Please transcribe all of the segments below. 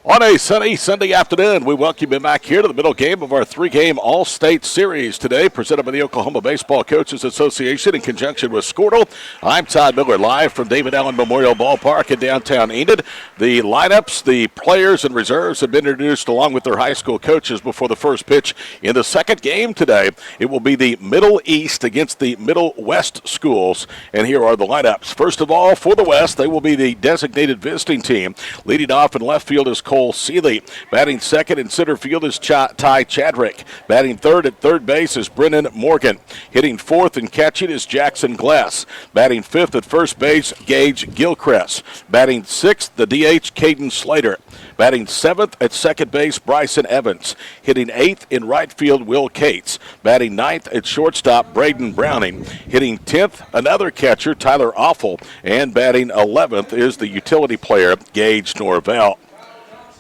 On a sunny Sunday afternoon, we welcome you back here to the middle game of our three-game All-State Series today, presented by the Oklahoma Baseball Coaches Association in conjunction with Squirtle. I'm Todd Miller, live from David Allen Memorial Ballpark in downtown Enid. The lineups, the players, and reserves have been introduced along with their high school coaches before the first pitch in the second game today. It will be the Middle East against the Middle West schools, and here are the lineups. First of all, for the West, they will be the designated visiting team. Leading off in left field is Cole Seeley. Batting second in center field is Ty Chadwick. Batting third at third base is Brennan Morgan. Hitting fourth and catching is Jackson Glass. Batting fifth at first base, Gage Gilchrist. Batting sixth, the DH, Caden Slater. Batting seventh at second base, Bryson Evans. Hitting eighth in right field, Will Cates. Batting ninth at shortstop, Braden Browning. Hitting 10th, another catcher, Tyler Offel. And batting 11th is the utility player, Gage Norvell.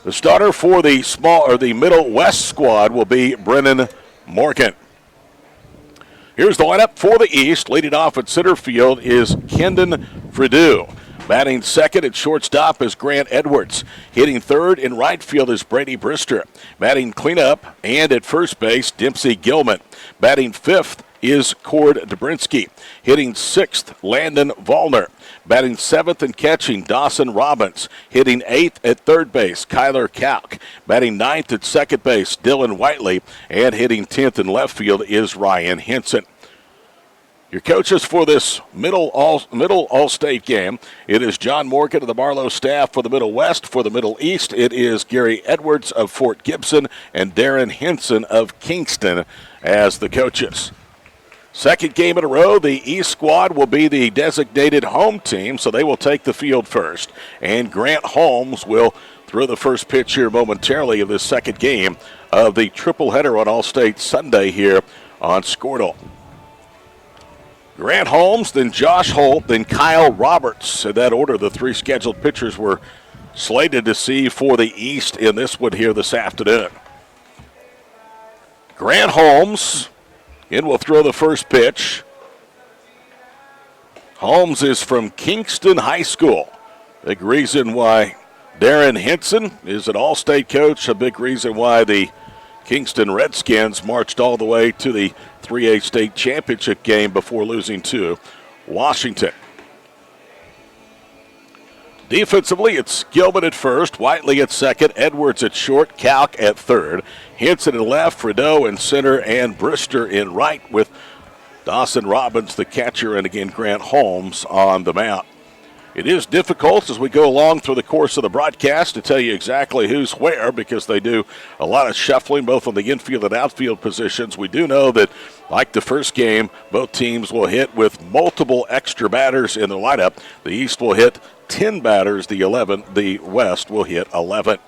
The starter for the Middle West squad will be Brennan Morgan. Here's the lineup for the East. Leading off at center field is Kendon Fredeau. Batting second at shortstop is Grant Edwards. Hitting third in right field is Brady Brister. Batting cleanup and at first base, Dempsey Gilman. Batting fifth is Cord Dobrinsky. Hitting sixth, Landon Vollner. Batting seventh and catching, Dawson Robbins. Hitting eighth at third base, Kyler Kalk. Batting ninth at second base, Dylan Whiteley. And hitting 10th in left field is Ryan Henson. Your coaches for this middle All-State game, it is John Morgan of the Marlowe staff for the Middle West. For the Middle East, it is Gary Edwards of Fort Gibson and Darren Henson of Kingston as the coaches. Second game in a row, the East squad will be the designated home team, so they will take the field first. And Grant Holmes will throw the first pitch here momentarily of this second game of the triple header on All-State Sunday here on Squirtle. Grant Holmes, then Josh Holt, then Kyle Roberts. In that order, the three scheduled pitchers were slated to see for the East in this one here this afternoon. Grant Holmes in will throw the first pitch. Holmes is from Kingston High School. Big reason why Darren Henson is an All-State coach. A big reason why the Kingston Redskins marched all the way to the 3A state championship game before losing to Washington. Defensively, it's Gilman at first, Whiteley at second, Edwards at short, Kalk at third, Henson at left, Fredeau in center, and Brister in right with Dawson Robbins, the catcher, and again Grant Holmes on the mound. It is difficult as we go along through the course of the broadcast to tell you exactly who's where because they do a lot of shuffling both on the infield and outfield positions. We do know that, like the first game, both teams will hit with multiple extra batters in the lineup. The East will hit 10 batters, the West will hit 11.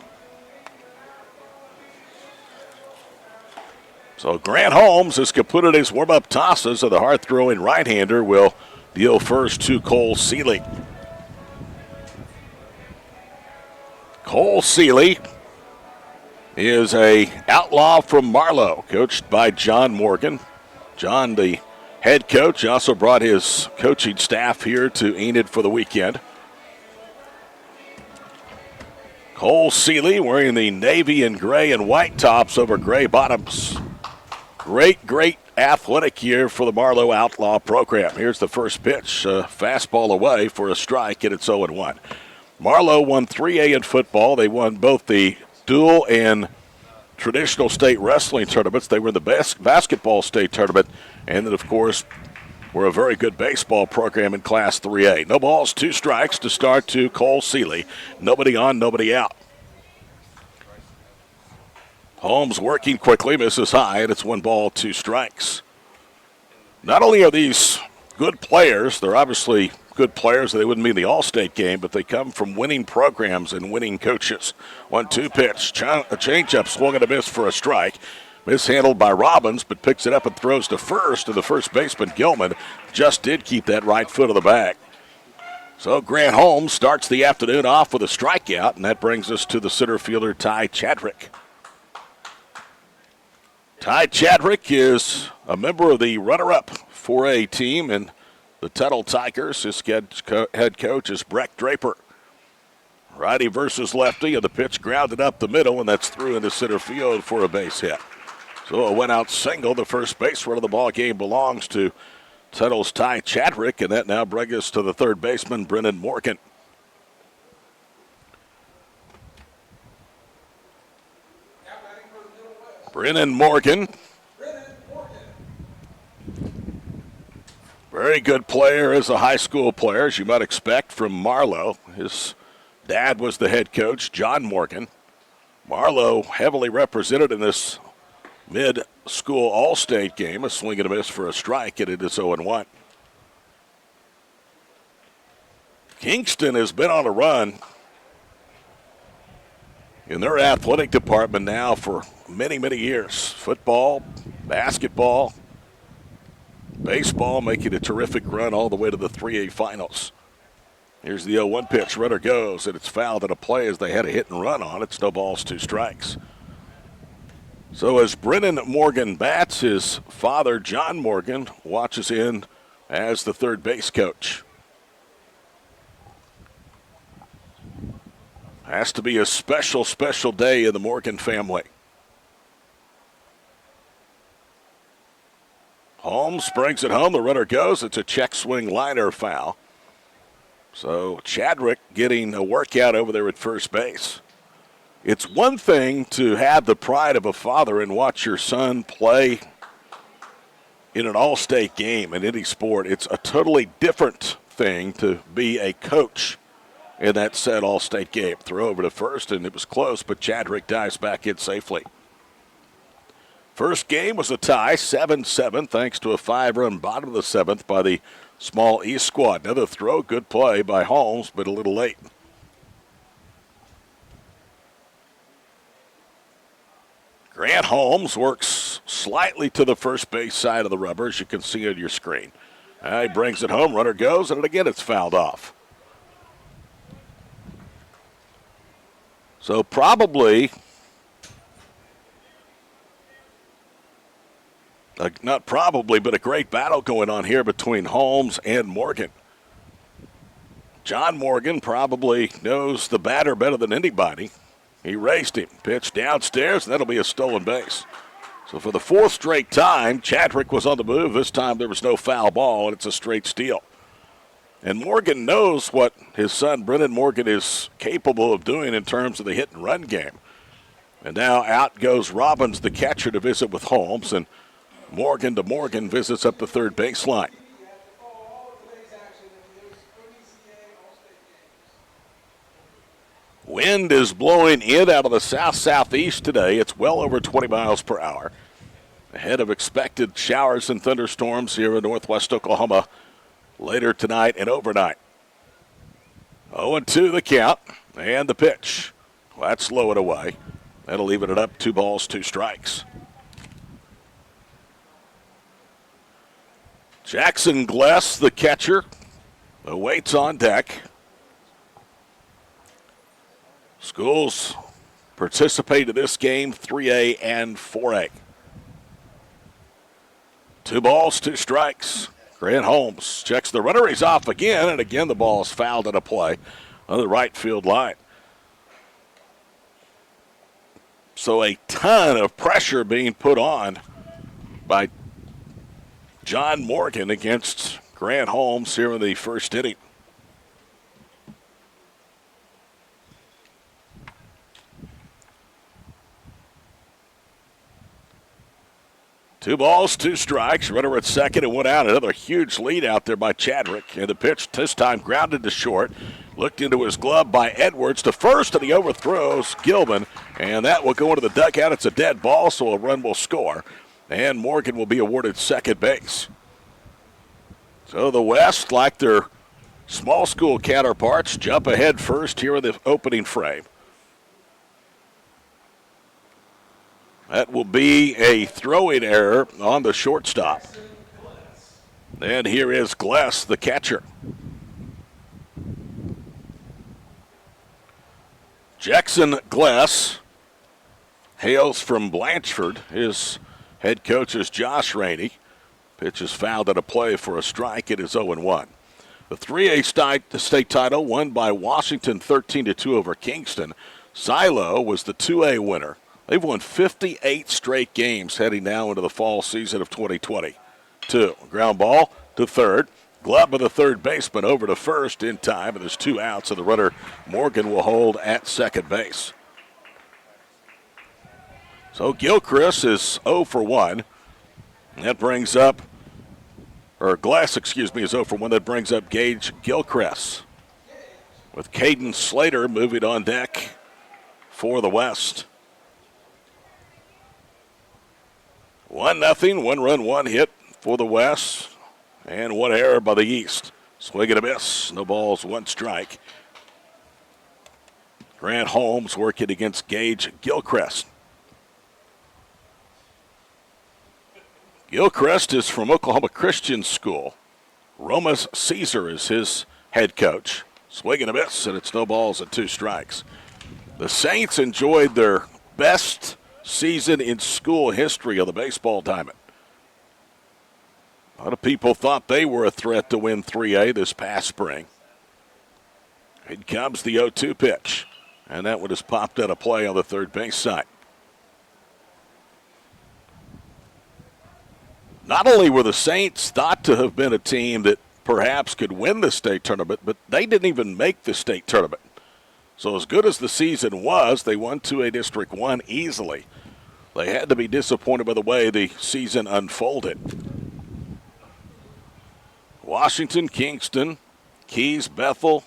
So Grant Holmes has completed his warm-up tosses, so the hard-throwing right-hander will deal first to Cole Seeley. Cole Seeley is a outlaw from Marlowe, coached by John Morgan. John, the head coach, also brought his coaching staff here to Enid for the weekend. Cole Seeley wearing the navy and gray and white tops over gray bottoms. Great athletic year for the Marlowe Outlaw program. Here's the first pitch, fastball away for a strike, and it's 0-1. Marlowe won 3A in football. They won both the dual and traditional state wrestling tournaments. They were in the basketball state tournament, and then, of course, were a very good baseball program in Class 3A. No balls, 2 strikes to start to Cole Seeley. Nobody on, nobody out. Holmes working quickly, misses high, and it's 1 ball, 2 strikes. Not only are these good players, they're obviously good players, they wouldn't be in the All-State game, but they come from winning programs and winning coaches. 1-2 pitch, a changeup swung and a miss for a strike. Mishandled by Robbins, but picks it up and throws to first, and the first baseman, Gilman, just did keep that right foot of the bag. So Grant Holmes starts the afternoon off with a strikeout, and that brings us to the center fielder, Ty Chadwick. Ty Chadwick is a member of the runner-up 4A team in the Tuttle Tigers. His head coach is Breck Draper. Righty versus lefty, and the pitch grounded up the middle, and that's through into center field for a base hit. So a went out single. The first base run of the ball game belongs to Tuttle's Ty Chadwick, and that now brings us to the third baseman, Brennan Morgan. Brennan Morgan. Very good player as a high school player, as you might expect from Marlowe. His dad was the head coach, John Morgan. Marlowe heavily represented in this mid-school all-state game, a swing and a miss for a strike, and it is 0-1. Kingston has been on a run in their athletic department now for many, many years. Football, basketball, baseball, making a terrific run all the way to the 3A finals. Here's the 0-1 pitch. Runner goes, and it's fouled in a play as they had a hit and run on it. No balls, 2 strikes. So as Brennan Morgan bats, his father, John Morgan, watches in as the third base coach. Has to be a special, special day in the Morgan family. Holmes brings it home. The runner goes. It's a check swing liner foul. So Chadwick getting a workout over there at first base. It's one thing to have the pride of a father and watch your son play in an all-state game in any sport. It's a totally different thing to be a coach in that said all-state game. Throw over to first, and it was close, but Chadwick dives back in safely. First game was a tie, 7-7, thanks to a 5-run bottom of the 7th by the Small East squad. Another throw, good play by Holmes, but a little late. Grant Holmes works slightly to the first base side of the rubber, as you can see on your screen. He brings it home, runner goes, and again it's fouled off. So probably, not probably, but a great battle going on here between Holmes and Morgan. John Morgan probably knows the batter better than anybody. He raced him, pitched downstairs, and that'll be a stolen base. So for the 4th straight time, Chadwick was on the move. This time there was no foul ball, and it's a straight steal. And Morgan knows what his son, Brennan Morgan, is capable of doing in terms of the hit-and-run game. And now out goes Robbins, the catcher, to visit with Holmes, and Morgan to Morgan visits up the third baseline. Wind is blowing in out of the south-southeast today. It's well over 20 miles per hour. Ahead of expected showers and thunderstorms here in northwest Oklahoma later tonight and overnight. 0-2 the count, and the pitch. Well, that's low and away. That'll leave it up 2 balls, 2 strikes. Jackson Gless, the catcher, awaits on deck. Schools participate in this game, 3A and 4A. 2 balls, 2 strikes. Grant Holmes checks the runner. He's off again, and again the ball is fouled at a play on the right field line. So a ton of pressure being put on by John Morgan against Grant Holmes here in the first inning. Two balls, 2 strikes. Runner at second and 1 out. Another huge lead out there by Chadwick. And the pitch this time grounded to short. Looked into his glove by Edwards to first, and he overthrows Gilman. And that will go into the dugout. It's a dead ball, so a run will score. And Morgan will be awarded second base. So the West, like their small school counterparts, jump ahead first here in the opening frame. That will be a throwing error on the shortstop. And here is Gless, the catcher. Jackson Gless hails from Blanchford. His head coach is Josh Rainey. Pitch is fouled at a play for a strike. It is 0-1. The 3A state title won by Washington 13-2 over Kingston. Silo was the 2A winner. They've won 58 straight games heading now into the fall season of 2022. Ground ball to third. Glove of the third baseman over to first in time, and there's 2 outs, and the runner Morgan will hold at second base. So Gilchrist is 0 for 1. That brings up, Glass, is 0 for 1. That brings up Gage Gilchrist. With Caden Slater moving on deck for the West. 1-0, 1 run, 1 hit for the West. And 1 error by the East. Swing and a miss. No balls, 1 strike. Grant Holmes working against Gage Gilchrist. Gilchrist is from Oklahoma Christian School. Romas Caesar is his head coach. Swing and a miss, and it's no balls and 2 strikes. The Saints enjoyed their best season in school history of the baseball diamond. A lot of people thought they were a threat to win 3A this past spring. Here comes the 0-2 pitch, and that one has popped out of play on the third base side. Not only were the Saints thought to have been a team that perhaps could win the state tournament, but they didn't even make the state tournament. So as good as the season was, they won 2A District 1 easily. They had to be disappointed by the way the season unfolded. Washington, Kingston, Keys, Bethel.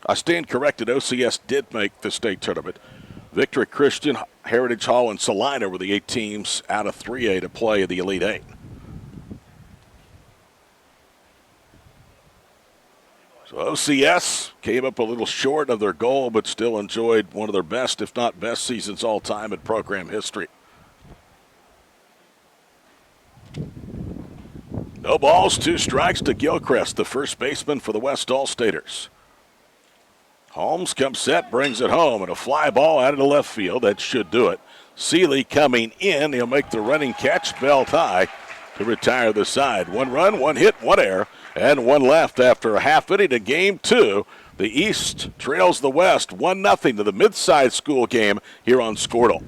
I stand corrected, OCS did make the state tournament. Victory Christian, Heritage Hall, and Salina were the 8 teams out of 3A to play in the Elite 8. So OCS came up a little short of their goal, but still enjoyed one of their best, if not best, seasons all time in program history. No balls, 2 strikes to Gilchrist, the first baseman for the West All-Staters. Holmes comes set, brings it home, and a fly ball out of the left field. That should do it. Seeley coming in. He'll make the running catch, belt high, to retire the side. 1 run, 1 hit, 1 error, and 1 left after a half inning to game 2. The East trails the West 1-0 to the mid-sized school game here on Squirtle.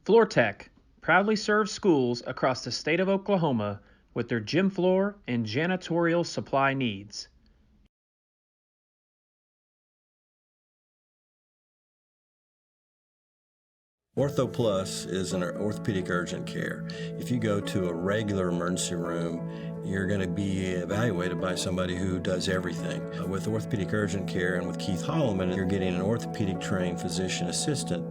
FloorTech proudly serves schools across the state of Oklahoma with their gym floor and janitorial supply needs. OrthoPlus is an orthopedic urgent care. If you go to a regular emergency room, you're going to be evaluated by somebody who does everything. With orthopedic urgent care and with Keith Holloman, you're getting an orthopedic trained physician assistant.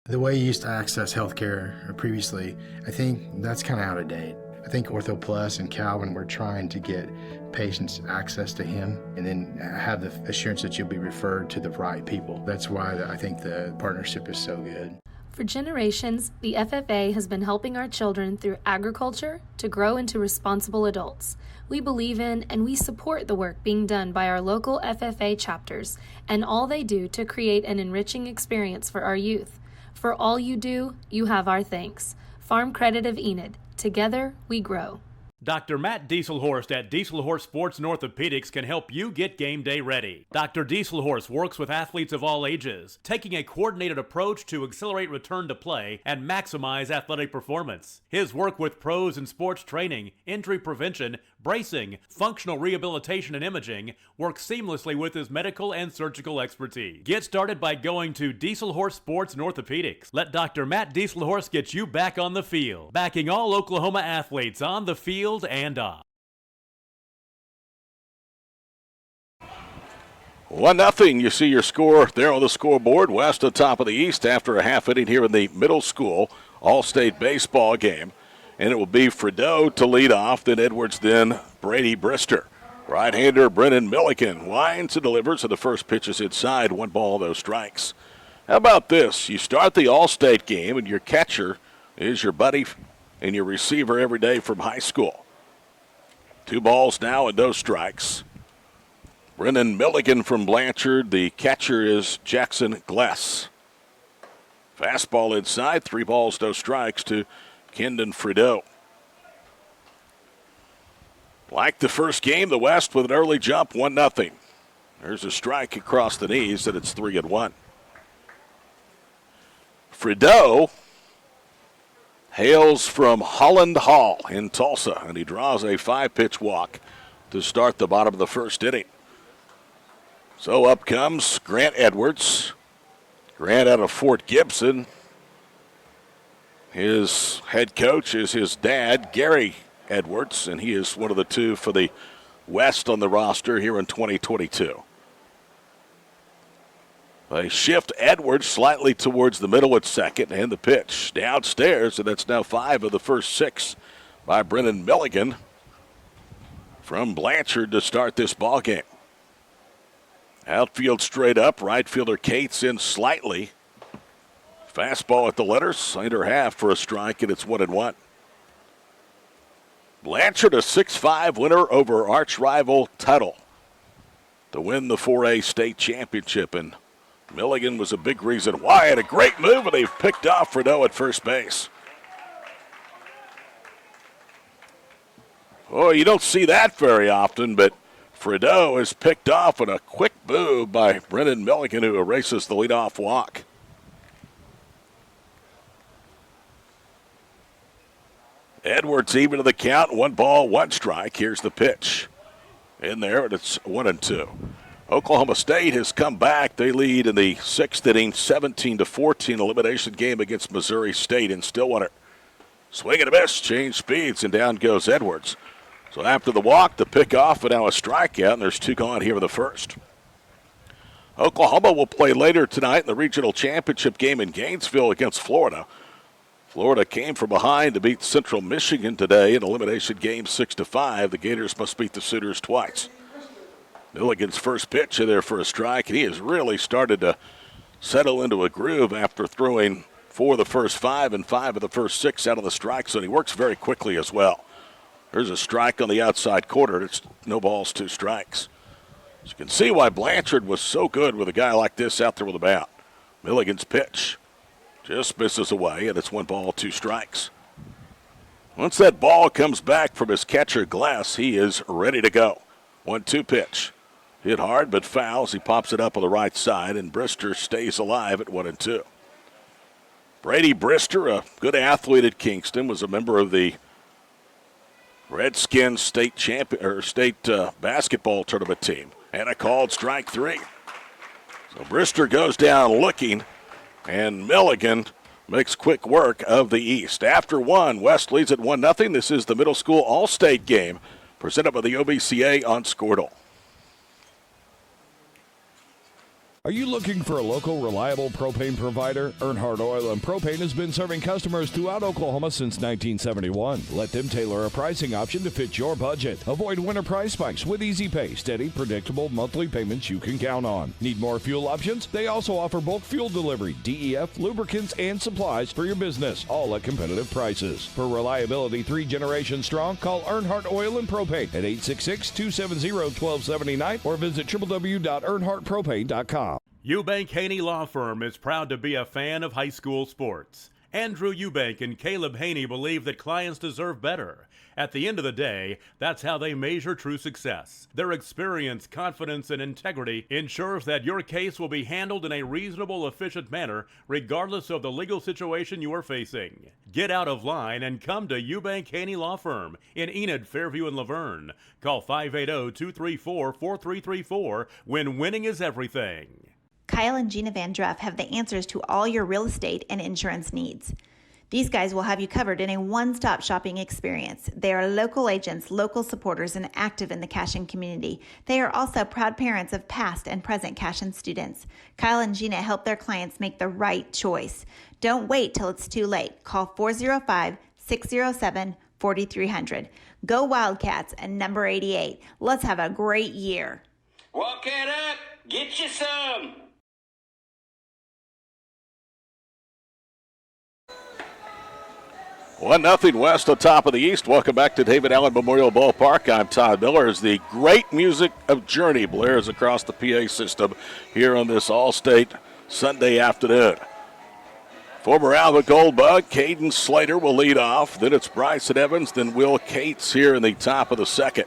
The way you used to access healthcare previously, I think that's kind of out of date. I think OrthoPlus and Calvin were trying to get patients access to him and then have the assurance that you'll be referred to the right people. That's why I think the partnership is so good. For generations, the FFA has been helping our children through agriculture to grow into responsible adults. We believe in and we support the work being done by our local FFA chapters and all they do to create an enriching experience for our youth. For all you do, you have our thanks. Farm Credit of Enid. Together, we grow. Dr. Matt Dieselhorst at Dieselhorst Sports and Orthopedics can help you get game day ready. Dr. Dieselhorst works with athletes of all ages, taking a coordinated approach to accelerate return to play and maximize athletic performance. His work with pros in sports training, injury prevention, bracing, functional rehabilitation, and imaging works seamlessly with his medical and surgical expertise. Get started by going to Dieselhorst Sports and Orthopedics. Let Dr. Matt Dieselhorst get you back on the field, backing all Oklahoma athletes on the field and off. 1-0. You see your score there on the scoreboard. West on top of the East after a half inning here in the middle school all-state baseball game. And it will be Frideau to lead off, then Edwards, then Brady Brister. Right-hander Brennan Milliken winds and delivers, and the first pitch is inside. 1 ball, no strikes. How about this? You start the all-state game, and your catcher is your buddy and your receiver every day from high school. 2 balls now and no strikes. Brennan Milligan from Blanchard. The catcher is Jackson Gless. Fastball inside. 3 balls, no strikes to Kendon Frideau. Like the first game, the West with an early jump, 1-0. There's a strike across the knees, and it's 3-1. Frideau hails from Holland Hall in Tulsa, and he draws a 5-pitch walk to start the bottom of the first inning. So up comes Grant Edwards. Grant out of Fort Gibson. His head coach is his dad, Gary Edwards, and he is one of the two for the West on the roster here in 2022. They shift Edwards slightly towards the middle at second, and the pitch downstairs, and that's now 5 of the first 6 by Brennan Milligan from Blanchard to start this ball game. Outfield straight up, right fielder Cates in slightly. Fastball at the letters, under half for a strike, and it's 1-1. Blanchard, a 6-5 winner over arch rival Tuttle to win the 4A state championship, and Milligan was a big reason why. And a great move, and they've picked off Frideau at first base. Oh, you don't see that very often, but Frideau is picked off on a quick move by Brennan Milligan, who erases the leadoff walk. Edwards even to the count, 1-1 strike. Here's the pitch. In there, and it's 1-2. Oklahoma State has come back. They lead in the 6th inning, 17-14 elimination game against Missouri State in Stillwater. Swing and a miss, change speeds, and down goes Edwards. So after the walk, the pickoff, and now a strikeout, and there's 2 gone here in the first. Oklahoma will play later tonight in the regional championship game in Gainesville against Florida. Florida came from behind to beat Central Michigan today in elimination game 6-5. The Gators must beat the Sooners twice. Milligan's first pitch in there for a strike, and he has really started to settle into a groove after throwing 4 of the first 5 and 5 of the first 6 out of the strike zone. He works very quickly as well. There's a strike on the outside corner. It's no balls, 2 strikes. So you can see why Blanchard was so good with a guy like this out there with a bat. Milligan's pitch just misses away, and it's 1 ball, 2 strikes. Once that ball comes back from his catcher, Glass, he is ready to go. 1-2 pitch. Hit hard, but fouls. He pops it up on the right side, and Brister stays alive at 1-2. Brady Brister, a good athlete at Kingston, was a member of the Redskins state basketball tournament team, and a called strike 3. So Brister goes down looking, and Milligan makes quick work of the East. After 1, West leads at 1-0. This is the middle school all-state game presented by the OBCA on Squirtle. Are you looking for a local, reliable propane provider? Earnhardt Oil and Propane has been serving customers throughout Oklahoma since 1971. Let them tailor a pricing option to fit your budget. Avoid winter price spikes with easy pay, steady, predictable monthly payments you can count on. Need more fuel options? They also offer bulk fuel delivery, DEF, lubricants, and supplies for your business, all at competitive prices. For reliability 3 generations strong, call Earnhardt Oil and Propane at 866-270-1279 or visit www.earnhardtpropane.com. Eubank Haney Law Firm is proud to be a fan of high school sports. Andrew Eubank and Caleb Haney believe that clients deserve better. At the end of the day, that's how they measure true success. Their experience, confidence, and integrity ensures that your case will be handled in a reasonable, efficient manner, regardless of the legal situation you are facing. Get out of line and come to Eubank Haney Law Firm in Enid, Fairview, and Laverne. Call 580-234-4334 when winning is everything. Kyle and Gina Van Druff have the answers to all your real estate and insurance needs. These guys will have you covered in a one-stop shopping experience. They are local agents, local supporters, and active in the Cashin community. They are also proud parents of past and present Cashin students. Kyle and Gina help their clients make the right choice. Don't wait till it's too late. Call 405-607-4300. Go Wildcats and number 88. Let's have a great year. Walk it up. Get you some. 1-0 West on top of the East. Welcome back to David Allen Memorial Ballpark. I'm Todd Miller as the great music of Journey blares across the PA system here on this All-State Sunday afternoon. Former Alva Goldbug, Caden Slater will lead off. Then it's Bryson Evans, then Will Cates here in the top of the second.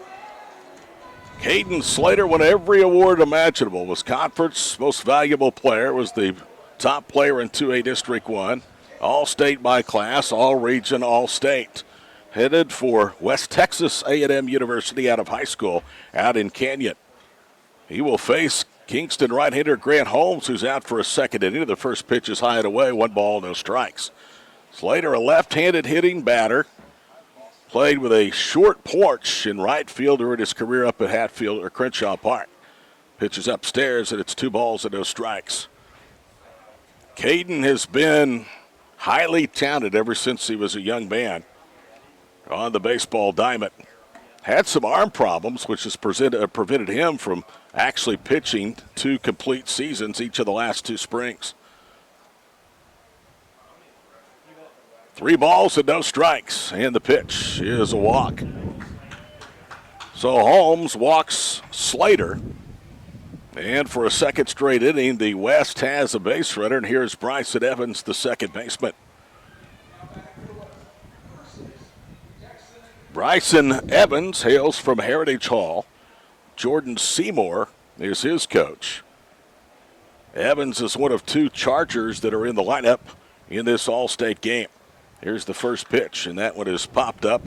Caden Slater won every award imaginable. Was conference most valuable player, was the top player in 2A District 1. All-state by class, all-region, all-state. Headed for West Texas A&M University out of high school out in Canyon. He will face Kingston right-hander Grant Holmes, who's out for a second inning. The first pitch is high and away, 1 ball, no strikes. Slater, a left-handed hitting batter. Played with a short porch in right field during his career up at Hatfield or Crenshaw Park. Pitches upstairs, and it's 2 balls and no strikes. Caden has been highly talented ever since he was a young man on the baseball diamond. Had some arm problems, which has prevented him from actually pitching 2 complete seasons each of the last 2 springs. 3 balls and no strikes, and the pitch is a walk. So Holmes walks Slater, and for a second straight inning, the West has a base runner, and here's Bryson Evans, the second baseman. Bryson Evans hails from Heritage Hall. Jordan Seymour is his coach. Evans is one of 2 Chargers that are in the lineup in this All-State game. Here's the first pitch, and that one is popped up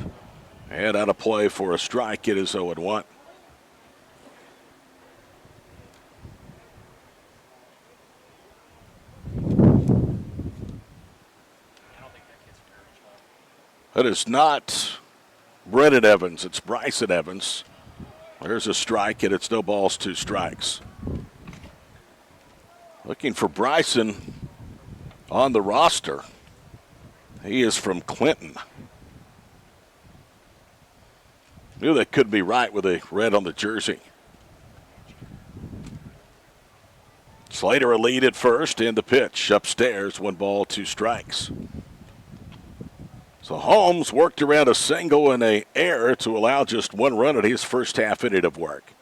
and out of play for a strike. It is 0-1. That is not Brennan Evans. It's Bryson Evans. There's a strike, and it's no balls, 2 strikes. Looking for Bryson on the roster. He is from Clinton. Knew that could be right with a red on the jersey. Slater a lead at first, and the pitch upstairs, 1 ball, 2 strikes. So Holmes worked around a single and an error to allow just 1 run at his first half inning of work.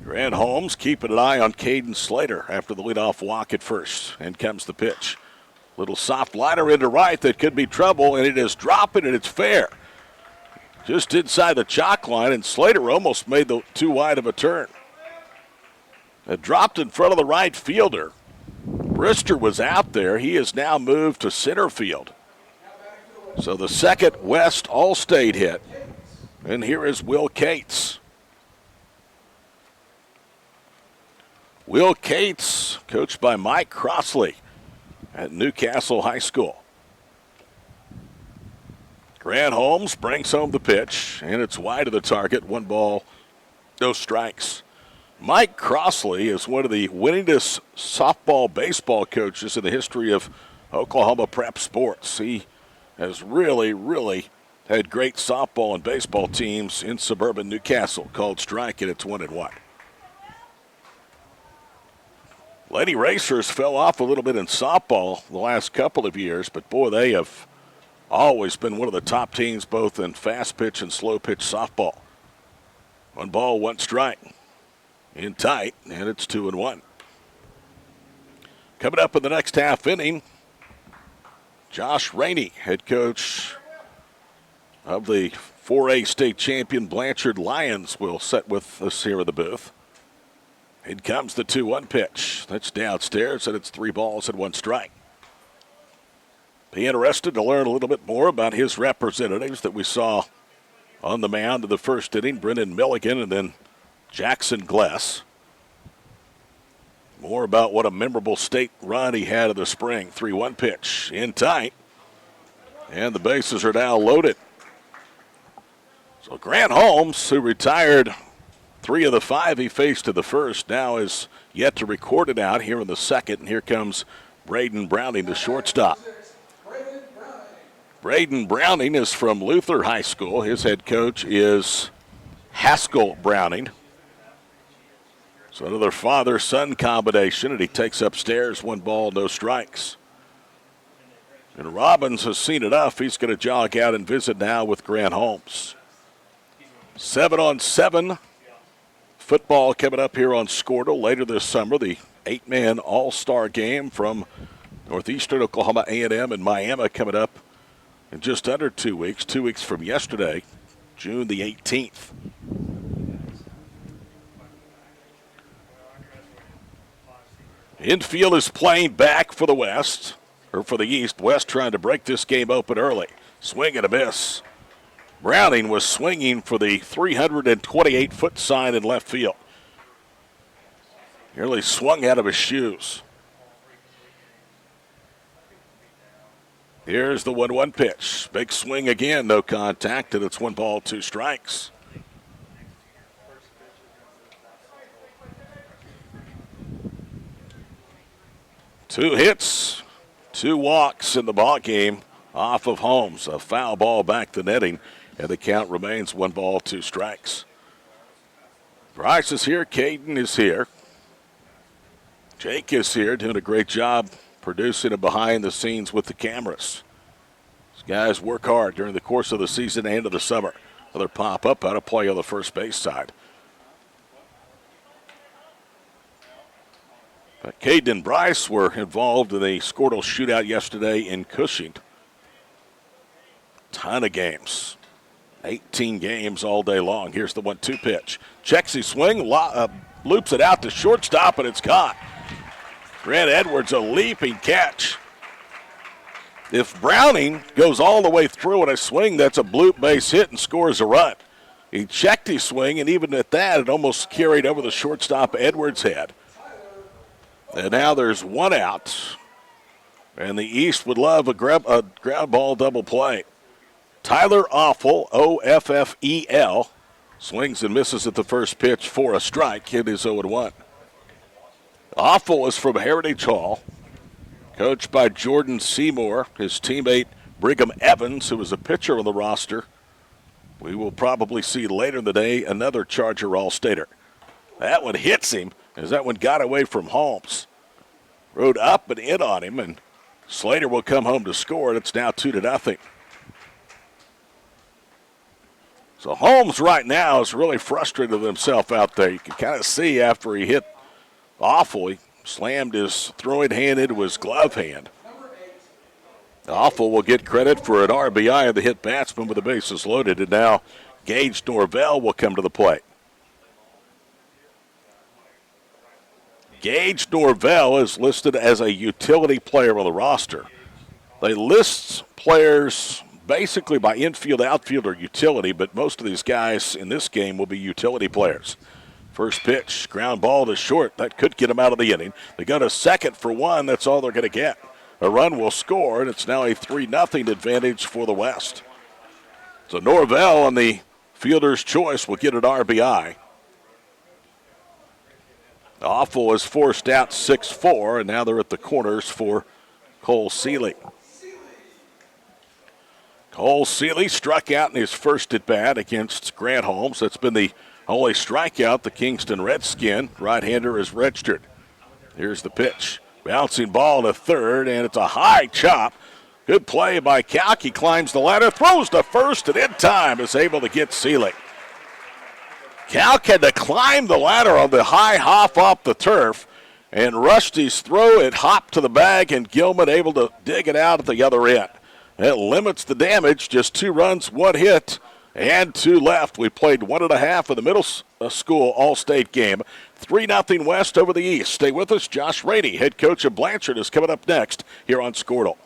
Grant Holmes keeping an eye on Caden Slater after the leadoff walk at first. And comes the pitch. Little soft liner into right that could be trouble, and it is dropping, and it's fair. Just inside the chalk line, and Slater almost made the 2 wide of a turn. It dropped in front of the right fielder. Brister was out there. He has now moved to center field. So the second West All-State hit. And here is Will Cates. Will Cates, coached by Mike Crossley at Newcastle High School. Grant Holmes brings home the pitch, and it's wide of the target. 1 ball, no strikes. Mike Crossley is one of the winningest softball baseball coaches in the history of Oklahoma prep sports. He has really had great softball and baseball teams in suburban Newcastle. Called strike, and it's 1-1. Lady Racers fell off a little bit in softball the last couple of years, but boy, they have always been one of the top teams both in fast pitch and slow pitch softball. 1 ball, 1 strike. In tight, and it's 2-1. Coming up in the next half inning, Josh Rainey, head coach of the 4A state champion Blanchard Lions, will sit with us here in the booth. In comes the 2-1 pitch. That's downstairs, and it's 3 balls and 1 strike. Be interested to learn a little bit more about his representatives that we saw on the mound in the first inning, Brendan Milligan and then Jackson Gless. More about what a memorable state run he had in the spring. 3-1 pitch in tight. And the bases are now loaded. So Grant Holmes, who retired 3 of the 5 he faced in the first, now is yet to record it out here in the second. And here comes Braden Browning, the shortstop. Braden Browning is from Luther High School. His head coach is Haskell Browning. So another father-son combination, and he takes upstairs. 1 ball, no strikes. And Robbins has seen enough. He's going to jog out and visit now with Grant Holmes. 7-on-7 football coming up here on Squirtle later this summer. The 8-man all-star game from Northeastern Oklahoma A&M and Miami coming up in just under 2 weeks. 2 weeks from yesterday. June the 18th. Infield is playing back for the West, or for the East. West trying to break this game open early. Swing and a miss. Browning was swinging for the 328-foot sign in left field. Nearly swung out of his shoes. Here's the 1-1 pitch. Big swing again, no contact, and it's 1 ball, 2 strikes. Two hits, 2 walks in the ball game off of Holmes. A foul ball back to netting, and the count remains 1 ball, 2 strikes. Bryce is here. Caden is here. Jake is here, doing a great job producing and behind the scenes with the cameras. These guys work hard during the course of the season and of the summer. Another pop up out of play on the first base side. But Caden and Bryce were involved in a Squirtle shootout yesterday in Cushing. Ton of games. 18 games all day long. Here's the 1-2 pitch. Checks his swing, loops it out to shortstop, and it's caught. Grant Edwards, a leaping catch. If Browning goes all the way through in a swing, that's a bloop base hit and scores a run. He checked his swing, and even at that, it almost carried over the shortstop Edwards' head. And now there's 1 out. And the East would love a ground ball double play. Tyler Offel, O-F-F-E-L, swings and misses at the first pitch for a strike. It is 0-1. Offel is from Heritage Hall, coached by Jordan Seymour, his teammate Brigham Evans, who is a pitcher on the roster. We will probably see later in the day another Charger All-Stater. That one hits him as that one got away from Holmes. Rode up and in on him, and Slater will come home to score, and it's now 2-0. So Holmes right now is really frustrated with himself out there. You can kind of see after he hit Offel, he slammed his throwing hand into his glove hand. Offel will get credit for an RBI of the hit batsman with the bases loaded, and now Gage Norvell will come to the plate. Gage Norvell is listed as a utility player on the roster. They list players basically by infield, outfield, or utility, but most of these guys in this game will be utility players. First pitch, ground ball to short. That could get them out of the inning. They go to second for 1. That's all they're going to get. A run will score, and it's now a 3-0 advantage for the West. So Norvell on the fielder's choice will get an RBI. Offel is forced out 6-4, and now they're at the corners for Cole Seeley. Cole Seeley struck out in his first at-bat against Grant Holmes. That's been the only strikeout the Kingston Redskin right-hander has registered. Here's the pitch. Bouncing ball to third, and it's a high chop. Good play by Kalk. He climbs the ladder, throws to first, and in time is able to get Seeley. Kalk had to climb the ladder on the high hop off the turf and rushed his throw. It hopped to the bag, and Gilman able to dig it out at the other end. It limits the damage. Just 2 runs, 1 hit, and 2 left. We played 1.5 of the middle school all-state game. 3-0 West over the East. Stay with us. Josh Rainey, head coach of Blanchard, is coming up next here on Squirtle.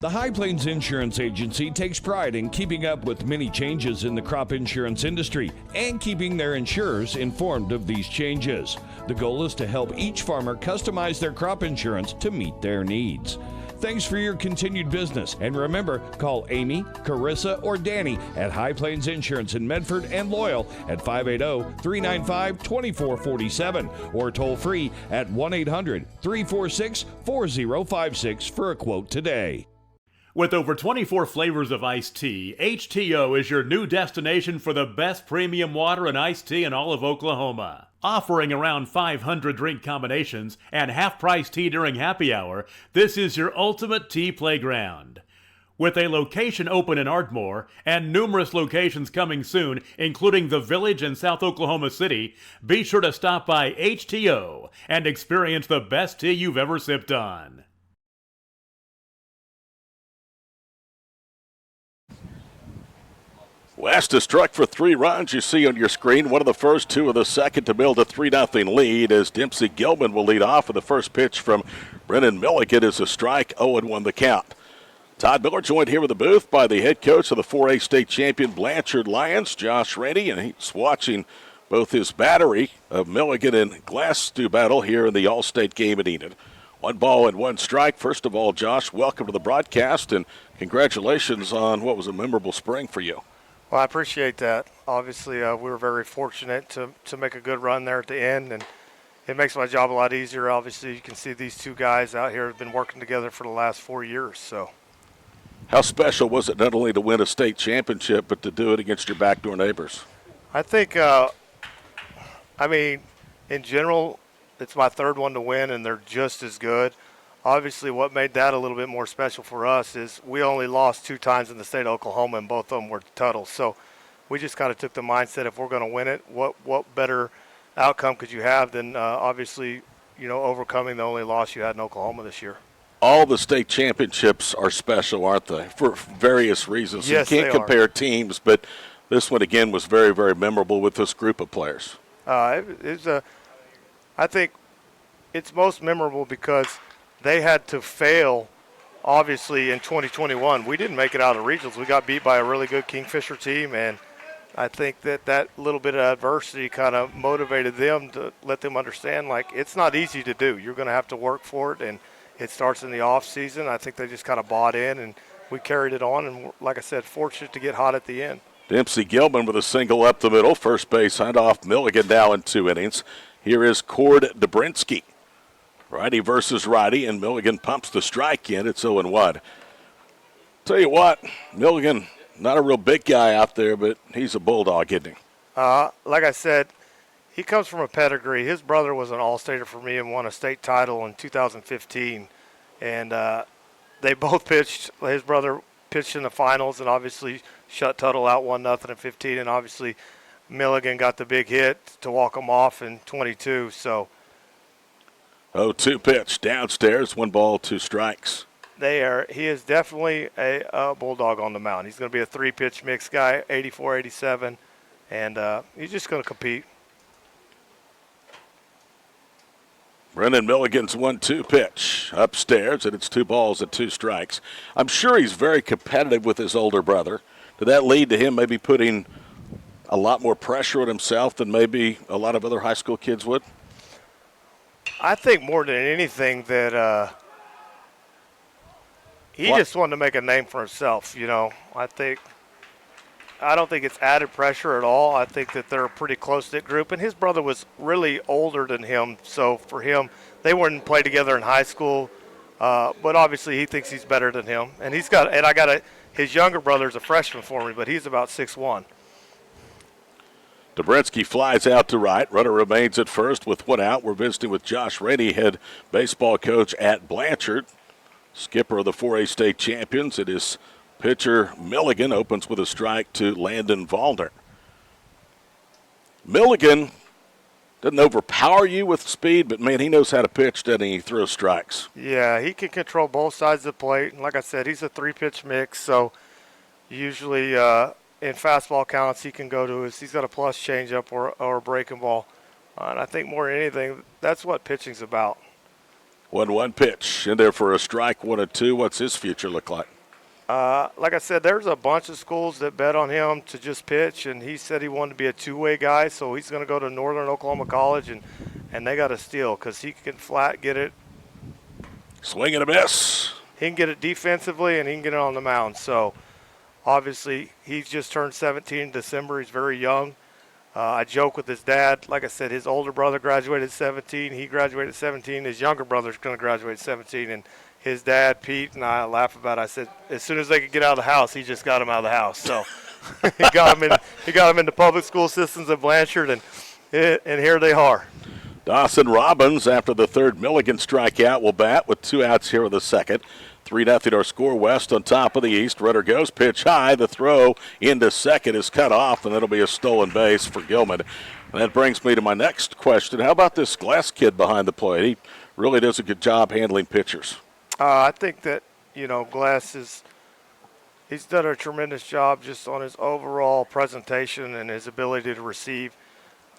The High Plains Insurance Agency takes pride in keeping up with many changes in the crop insurance industry and keeping their insurers informed of these changes. The goal is to help each farmer customize their crop insurance to meet their needs. Thanks for your continued business, and remember, call Amy, Carissa, or Danny at High Plains Insurance in Medford and Loyal at 580-395-2447 or toll free at 1-800-346-4056 for a quote today. With over 24 flavors of iced tea, HTO is your new destination for the best premium water and iced tea in all of Oklahoma. Offering around 500 drink combinations and half-price tea during happy hour, this is your ultimate tea playground. With a location open in Ardmore and numerous locations coming soon, including the Village and South Oklahoma City, be sure to stop by HTO and experience the best tea you've ever sipped on. West has struck for 3 runs. You see on your screen one of the first, 2 of the second to build a 3-0 lead as Dempsey Gilman will lead off with the first pitch from Brennan Milligan is a strike, 0-1 the count. Todd Miller joined here with the booth by the head coach of the 4A state champion Blanchard Lions, Josh Rennie, and he's watching both his battery of Milligan and Glass do battle here in the All-State game at Enid. 1 ball and 1 strike. First of all, Josh, welcome to the broadcast and congratulations on what was a memorable spring for you. Well, I appreciate that. Obviously, we were very fortunate to make a good run there at the end, and it makes my job a lot easier. Obviously, you can see these 2 guys out here have been working together for the last 4 years. So, how special was it not only to win a state championship, but to do it against your backdoor neighbors? I think, in general, it's my 3rd one to win, and they're just as good. Obviously, what made that a little bit more special for us is we only lost 2 times in the state of Oklahoma, and both of them were Tuttles. So we just kind of took the mindset, if we're going to win it, what better outcome could you have than obviously, overcoming the only loss you had in Oklahoma this year. All the state championships are special, aren't they, for various reasons? Yes, you can't compare teams, but this one, again, was very, very memorable with this group of players. I think it's most memorable because they had to fail, obviously, in 2021. We didn't make it out of regionals. We got beat by a really good Kingfisher team, and I think that little bit of adversity kind of motivated them to let them understand, like, it's not easy to do. You're going to have to work for it, and it starts in the off season. I think they just kind of bought in, and we carried it on, and like I said, fortunate to get hot at the end. Dempsey Gilman with a single up the middle. First base handoff Milligan now in 2 innings. Here is Cord Dobrinsky. Righty versus righty, and Milligan pumps the strike in. It's 0-1. Tell you what, Milligan, not a real big guy out there, but he's a bulldog, isn't he? Like I said, he comes from a pedigree. His brother was an all-stater for me and won a state title in 2015. And they both pitched. His brother pitched in the finals and obviously shut Tuttle out 1-0 in 15. And obviously Milligan got the big hit to walk him off in 22. So 0-2 pitch downstairs, 1 ball, 2 strikes. He is definitely a bulldog on the mound. He's going to be a 3-pitch mix guy, 84, 87, and he's just going to compete. Brennan Milligan's 1-2 pitch upstairs, and it's 2 balls and 2 strikes. I'm sure he's very competitive with his older brother. Did that lead to him maybe putting a lot more pressure on himself than maybe a lot of other high school kids would? I think more than anything that he just wanted to make a name for himself. I don't think it's added pressure at all. I think that they're a pretty close-knit group, and his brother was really older than him. So for him, they wouldn't play together in high school, but obviously he thinks he's better than him. And his younger brother's a freshman for me, but he's about 6'1". Dobrinsky flies out to right. Runner remains at first with 1 out. We're visiting with Josh Rennie, head baseball coach at Blanchard. Skipper of the 4A state champions. It is pitcher Milligan opens with a strike to Landon Valder. Milligan doesn't overpower you with speed, but, man, he knows how to pitch, doesn't he? He throws strikes. Yeah, he can control both sides of the plate. And like I said, he's a 3-pitch mix, so usually in fastball counts he can go to he's got a plus changeup or a breaking ball. And I think more than anything, that's what pitching's about. 1-1 pitch in there for a strike, 1-2. What's his future look like? Like I said, there's a bunch of schools that bet on him to just pitch, and he said he wanted to be a 2-way guy, so he's going to go to Northern Oklahoma College, and they got to steal because he can flat get it. Swing and a miss. He can get it defensively, and he can get it on the mound. So, obviously, he's just turned 17 in December. He's very young. I joke with his dad. Like I said, his older brother graduated at 17. He graduated at 17. His younger brother's going to graduate at 17, and his dad, Pete, and I laugh about it. I said, as soon as they could get out of the house, he just got them out of the house. So he got them in the public school systems of Blanchard, and here they are. Dawson Robbins, after the 3rd Milligan strikeout, will bat with 2 outs here in the 2nd. 3-0 our score. West on top of the East. Runner goes pitch high. The throw into 2nd is cut off, and that'll be a stolen base for Gilman. And that brings me to my next question. How about this Glass kid behind the plate? He really does a good job handling pitchers. I think that, Glass is he's done a tremendous job just on his overall presentation and his ability to receive.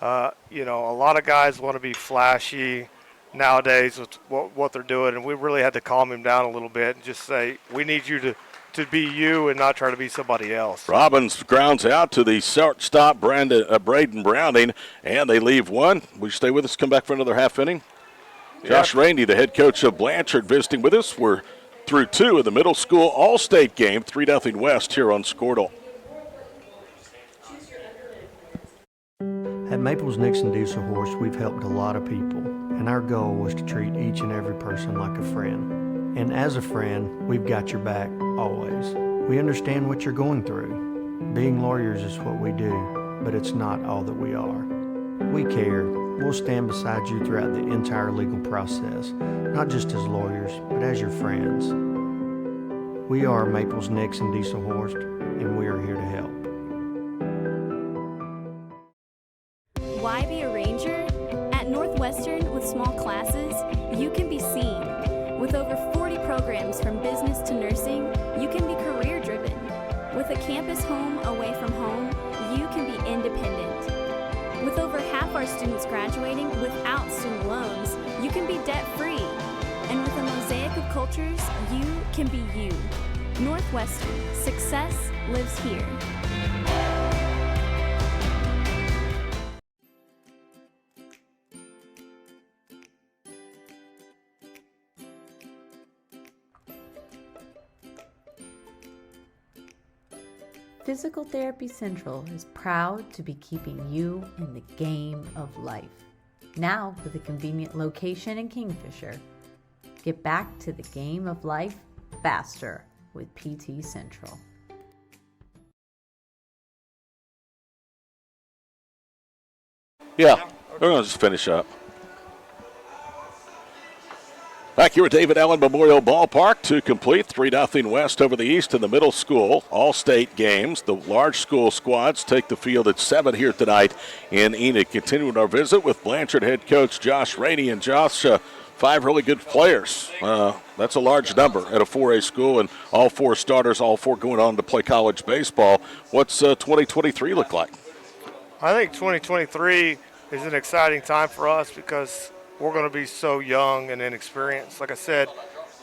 You know, a lot of guys want to be flashy nowadays with what they're doing, and we really had to calm him down a little bit and just say, we need you to be you and not try to be somebody else. Robbins grounds out to the shortstop, Braden Browning, and they leave one. Will you stay with us? Come back for another half inning. Josh Rainey, the head coach of Blanchard, visiting with us. We're through 2 of the middle school all-state game, 3-0 West here on Squirtle. At Maples Nixon Diesel Horse, we've helped a lot of people, and our goal was to treat each and every person like a friend. And as a friend, we've got your back always. We understand what you're going through. Being lawyers is what we do, but it's not all that we are. We care. We'll stand beside you throughout the entire legal process, not just as lawyers, but as your friends. We are Maples Nixon Diesel Horse, and we are here to help. Why be a ranger? At Northwestern, with small classes, you can be seen. With over 40 programs from business to nursing, you can be career-driven. With a campus home away from home, you can be independent. With over half our students graduating without student loans, you can be debt-free. And with a mosaic of cultures, you can be you. Northwestern, success lives here. Physical Therapy Central is proud to be keeping you in the game of life. Now with a convenient location in Kingfisher. Get back to the game of life faster with PT Central. Yeah, we're going to just finish up. Back here at David Allen Memorial Ballpark to complete 3-0 West over the East in the middle school all-state games. The large school squads take the field at 7 here tonight in Enid. Continuing our visit with Blanchard head coach Josh Rainey. And Josh, 5 really good players. That's a large number at a 4A school, and all 4 starters, all 4 going on to play college baseball. What's 2023 look like? I think 2023 is an exciting time for us because we're going to be so young and inexperienced. Like I said,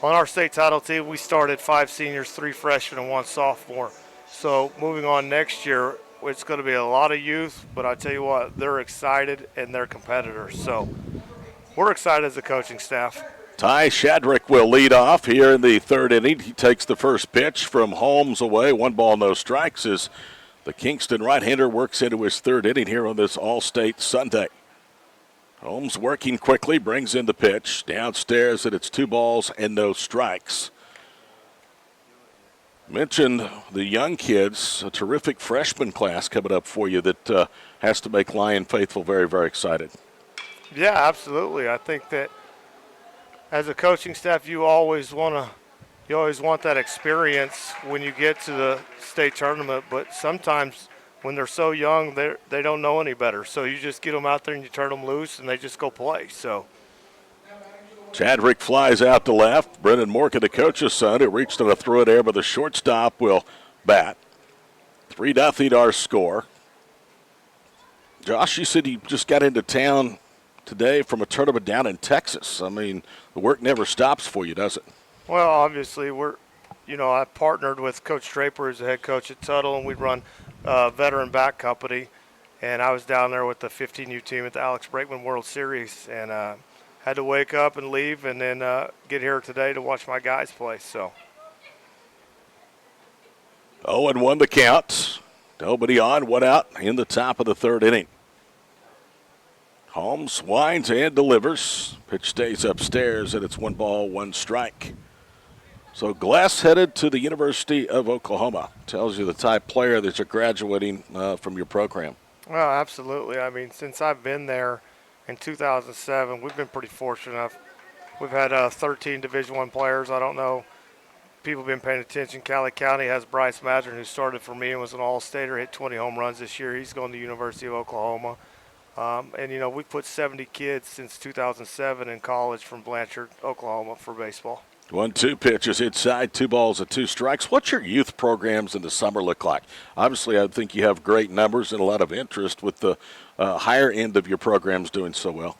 on our state title team, we started 5 seniors, 3 freshmen, and 1 sophomore. So moving on next year, it's going to be a lot of youth, but I tell you what, they're excited and they're competitors. So we're excited as a coaching staff. Ty Shadrick will lead off here in the 3rd inning. He takes the first pitch from Holmes away. 1 ball, no strikes as the Kingston right-hander works into his 3rd inning here on this All-State Sunday. Holmes working quickly, brings in the pitch. Downstairs, and it's 2 balls and no strikes. Mentioned the young kids, a terrific freshman class coming up for you that has to make Lion Faithful very, very excited. Yeah, absolutely. I think that as a coaching staff, you always want that experience when you get to the state tournament, but sometimes when they're so young, they don't know any better. So you just get them out there and you turn them loose, and they just go play. So Chadrick flies out to left. Brennan Morgan, the coach's son, who reached on a throw in air, but the shortstop will bat. 3-0 our score. Josh, you said you just got into town today from a tournament down in Texas. I mean, the work never stops for you, does it? Well, obviously, I partnered with Coach Draper as the head coach at Tuttle, and we'd run veteran back company, and I was down there with the 15U team at the Alex Brakeman World Series, and had to wake up and leave and then get here today to watch my guys play. So 0-1 the count. Nobody on, 1 out in the top of the 3rd inning. Holmes winds and delivers. Pitch stays upstairs, and it's 1 ball, 1 strike. So Glass headed to the University of Oklahoma. Tells you the type player that you're graduating from your program. Well, absolutely. I mean, since I've been there in 2007, we've been pretty fortunate enough. We've had 13 Division I players. I don't know. People have been paying attention. Cali County has Bryce Madron, who started for me and was an all-stater, hit 20 home runs this year. He's going to the University of Oklahoma. And, we've put 70 kids since 2007 in college from Blanchard, Oklahoma for baseball. 1-2 pitches inside, 2 balls and 2 strikes. What's your youth programs in the summer look like? Obviously, I think you have great numbers and a lot of interest with the higher end of your programs doing so well.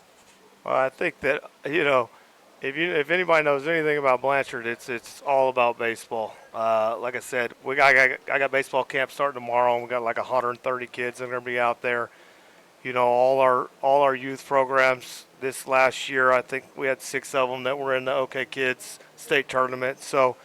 Well, I think that, if anybody knows anything about Blanchard, it's all about baseball. Like I said, I got baseball camp starting tomorrow, and we got like 130 kids that are going to be out there. All our youth programs this last year, I think we had 6 of them that were in the OK Kids state tournament. So,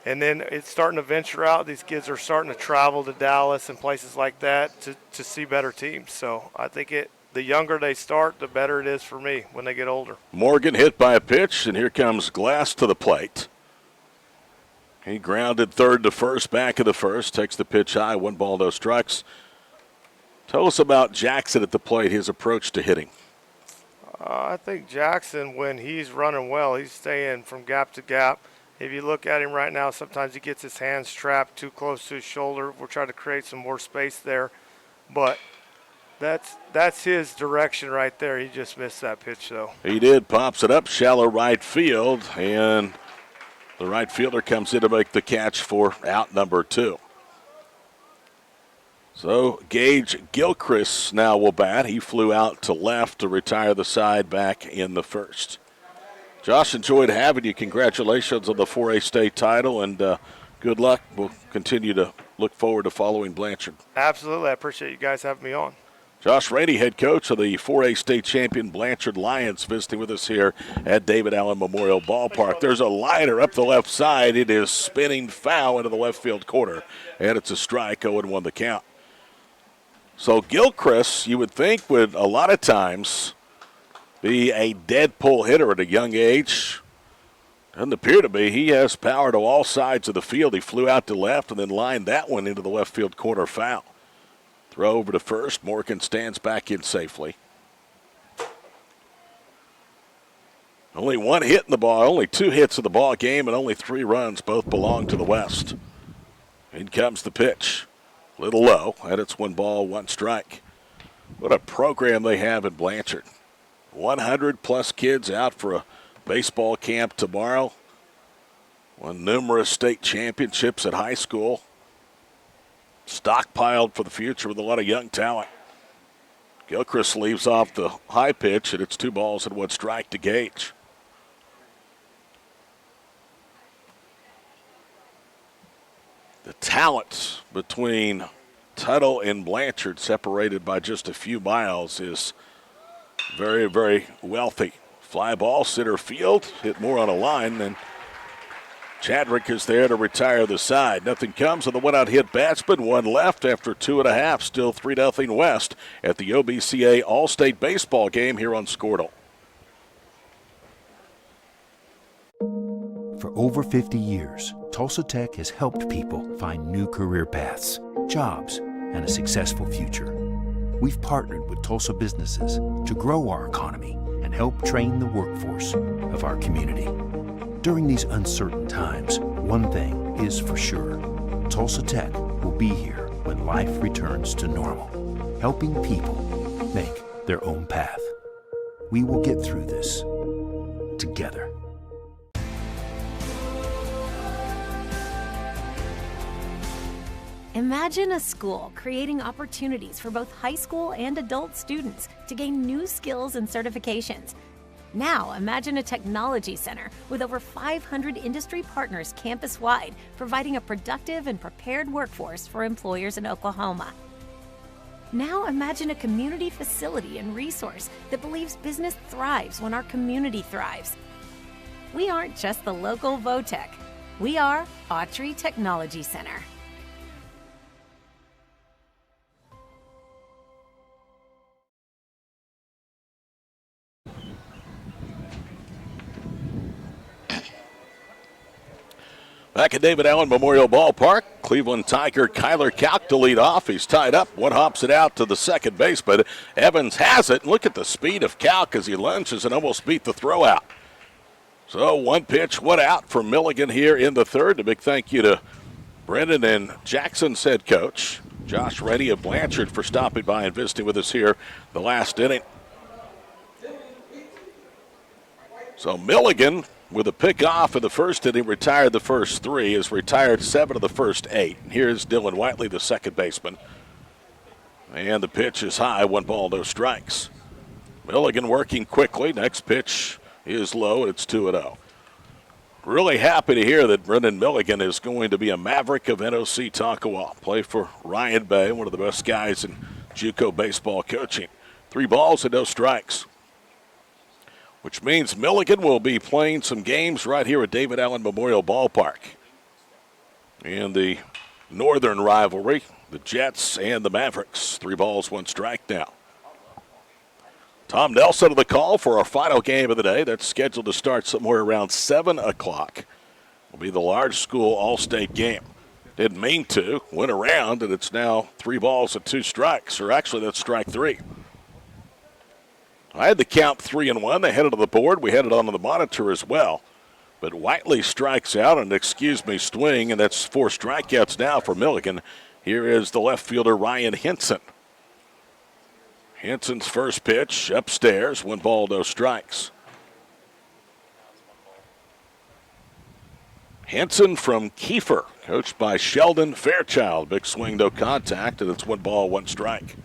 and then it's starting to venture out. These kids are starting to travel to Dallas and places like that to see better teams. So I think the younger they start, the better it is for me when they get older. Morgan hit by a pitch, and here comes Glass to the plate. He grounded third to first, back of the first, takes the pitch high, 1 ball, no strikes. Tell us about Jackson at the plate, his approach to hitting. I think Jackson, when he's running well, he's staying from gap to gap. If you look at him right now, sometimes he gets his hands trapped too close to his shoulder. We're trying to create some more space there. But that's his direction right there. He just missed that pitch, though. He did. Pops it up, shallow right field, and the right fielder comes in to make the catch for out number 2. So Gage Gilchrist now will bat. He flew out to left to retire the side back in the first. Josh, enjoyed having you. Congratulations on the 4A state title, and good luck. We'll continue to look forward to following Blanchard. Absolutely. I appreciate you guys having me on. Josh Rainey, head coach of the 4A state champion Blanchard Lions, visiting with us here at David Allen Memorial Ballpark. There's a liner up the left side. It is spinning foul into the left field corner, and it's a strike, 0-1 the count. So Gilchrist, you would think, would a lot of times be a dead pull hitter at a young age. Doesn't appear to be. He has power to all sides of the field. He flew out to left and then lined that one into the left field corner foul. Throw over to first. Morgan stands back in safely. Only 1 hit in the ball, only 2 hits in the ball game, and only 3 runs. Both belong to the West. In comes the pitch. Little low, and it's 1 ball, 1 strike. What a program they have in Blanchard. 100-plus kids out for a baseball camp tomorrow. Won numerous state championships at high school. Stockpiled for the future with a lot of young talent. Gilchrist leaves off the high pitch, and it's 2 balls and 1 strike to Gage. The talent between Tuttle and Blanchard, separated by just a few miles, is very, very wealthy. Fly ball, center field, hit more on a line than Chadwick is there to retire the side. Nothing comes of the one-out hit batsman, 1 left after 2.5, still 3-0 West at the OBCA All-State Baseball game here on Squirtle. For over 50 years, Tulsa Tech has helped people find new career paths, jobs, and a successful future. We've partnered with Tulsa businesses to grow our economy and help train the workforce of our community. During these uncertain times, one thing is for sure. Tulsa Tech will be here when life returns to normal, helping people make their own path. We will get through this together. Imagine a school creating opportunities for both high school and adult students to gain new skills and certifications. Now imagine a technology center with over 500 industry partners campus-wide, providing a productive and prepared workforce for employers in Oklahoma. Now imagine a community facility and resource that believes business thrives when our community thrives. We aren't just the local Votech. We are Autry Technology Center. Back at David Allen Memorial Ballpark, Cleveland Tiger Kyler Kalk to lead off. He's tied up. One hops it out to the second base, but Evans has it. Look at the speed of Kalk as he lunges and almost beat the throw out. So 1 pitch, 1 out for Milligan here in the third. A big thank you to Brendan and Jackson's head coach, Josh Reddy of Blanchard, for stopping by and visiting with us here the last inning. So Milligan with a pick off in the first inning, retired the first 3, has retired 7 of the first 8. Here's Dylan Whiteley, the second baseman. And the pitch is high, 1 ball, no strikes. Milligan working quickly. Next pitch is low, and it's 2-0. Really happy to hear that Brendan Milligan is going to be a Maverick of NOC Tonkawa. Play for Ryan Bay, one of the best guys in JUCO baseball coaching. 3 balls and no strikes, which means Milligan will be playing some games right here at David Allen Memorial Ballpark. In the northern rivalry, the Jets and the Mavericks. 3 balls, 1 strike now. Tom Nelson on the call for our final game of the day. That's scheduled to start somewhere around 7 o'clock. Will be the large school all-state game. Didn't mean to. Went around, and it's now 3 balls and 2 strikes. Or actually, that's strike 3. I had the count 3-1. They had it on the board. We had it on the monitor as well. But Whiteley strikes out on an swing, and that's 4 strikeouts now for Milligan. Here is the left fielder, Ryan Henson. Henson's first pitch, upstairs, 1 ball, no strikes. Henson from Kiefer, coached by Sheldon Fairchild. Big swing, no contact, and it's 1 ball, 1 strike.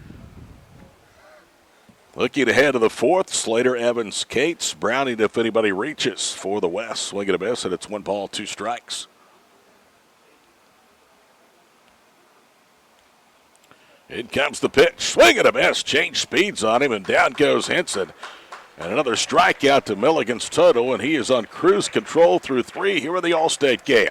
Looking ahead to the 4th, Slater, Evans, Cates, Browning if anybody reaches for the West. Swing and a miss, and it's 1 ball, 2 strikes. In comes the pitch. Swing and a miss. Change speeds on him, and down goes Henson. And another strikeout to Milligan's total, and he is on cruise control through 3 here in the All-State game.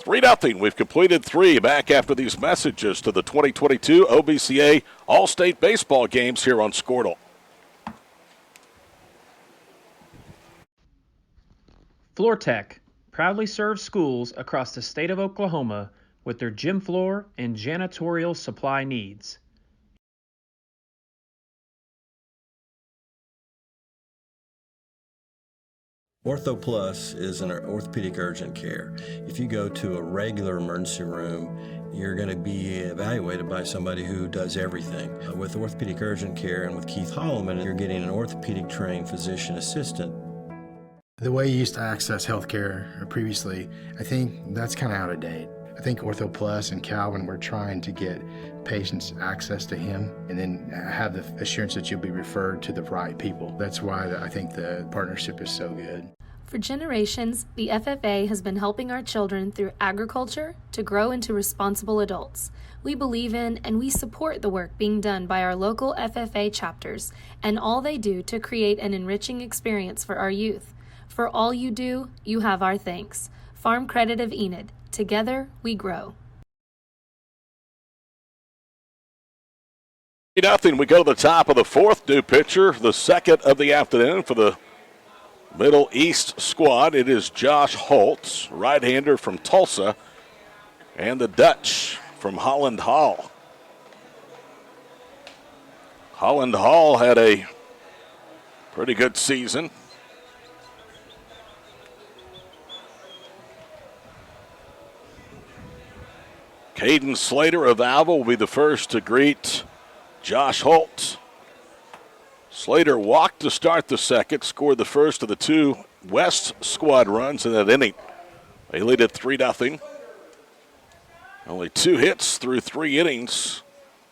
3-0. We've completed 3 back after these messages to the 2022 OBCA All-State Baseball games here on Squirtle. FloorTech proudly serves schools across the state of Oklahoma with their gym floor and janitorial supply needs. Ortho Plus is an orthopedic urgent care. If you go to a regular emergency room, you're going to be evaluated by somebody who does everything. With orthopedic urgent care and with Keith Holloman, you're getting an orthopedic trained physician assistant. The way you used to access healthcare previously, I think that's kind of out of date. I think Ortho Plus and Calvin were trying to get patients access to him and then have the assurance that you'll be referred to the right people. That's why I think the partnership is so good. For generations, the FFA has been helping our children through agriculture to grow into responsible adults. We believe in and we support the work being done by our local FFA chapters and all they do to create an enriching experience for our youth. For all you do, you have our thanks. Farm Credit of Enid. Together, we grow. 3-0. We go to the top of the 4th. New pitcher, the second of the afternoon for the Middle East squad. It is Josh Holtz, right-hander from Tulsa, and the Dutch from Holland Hall. Holland Hall had a pretty good season. Caden Slater of Alva will be the first to greet Josh Holtz. Slater walked to start the second, scored the first of the 2 West squad runs in that inning. They lead at 3-0. Only 2 hits through 3 innings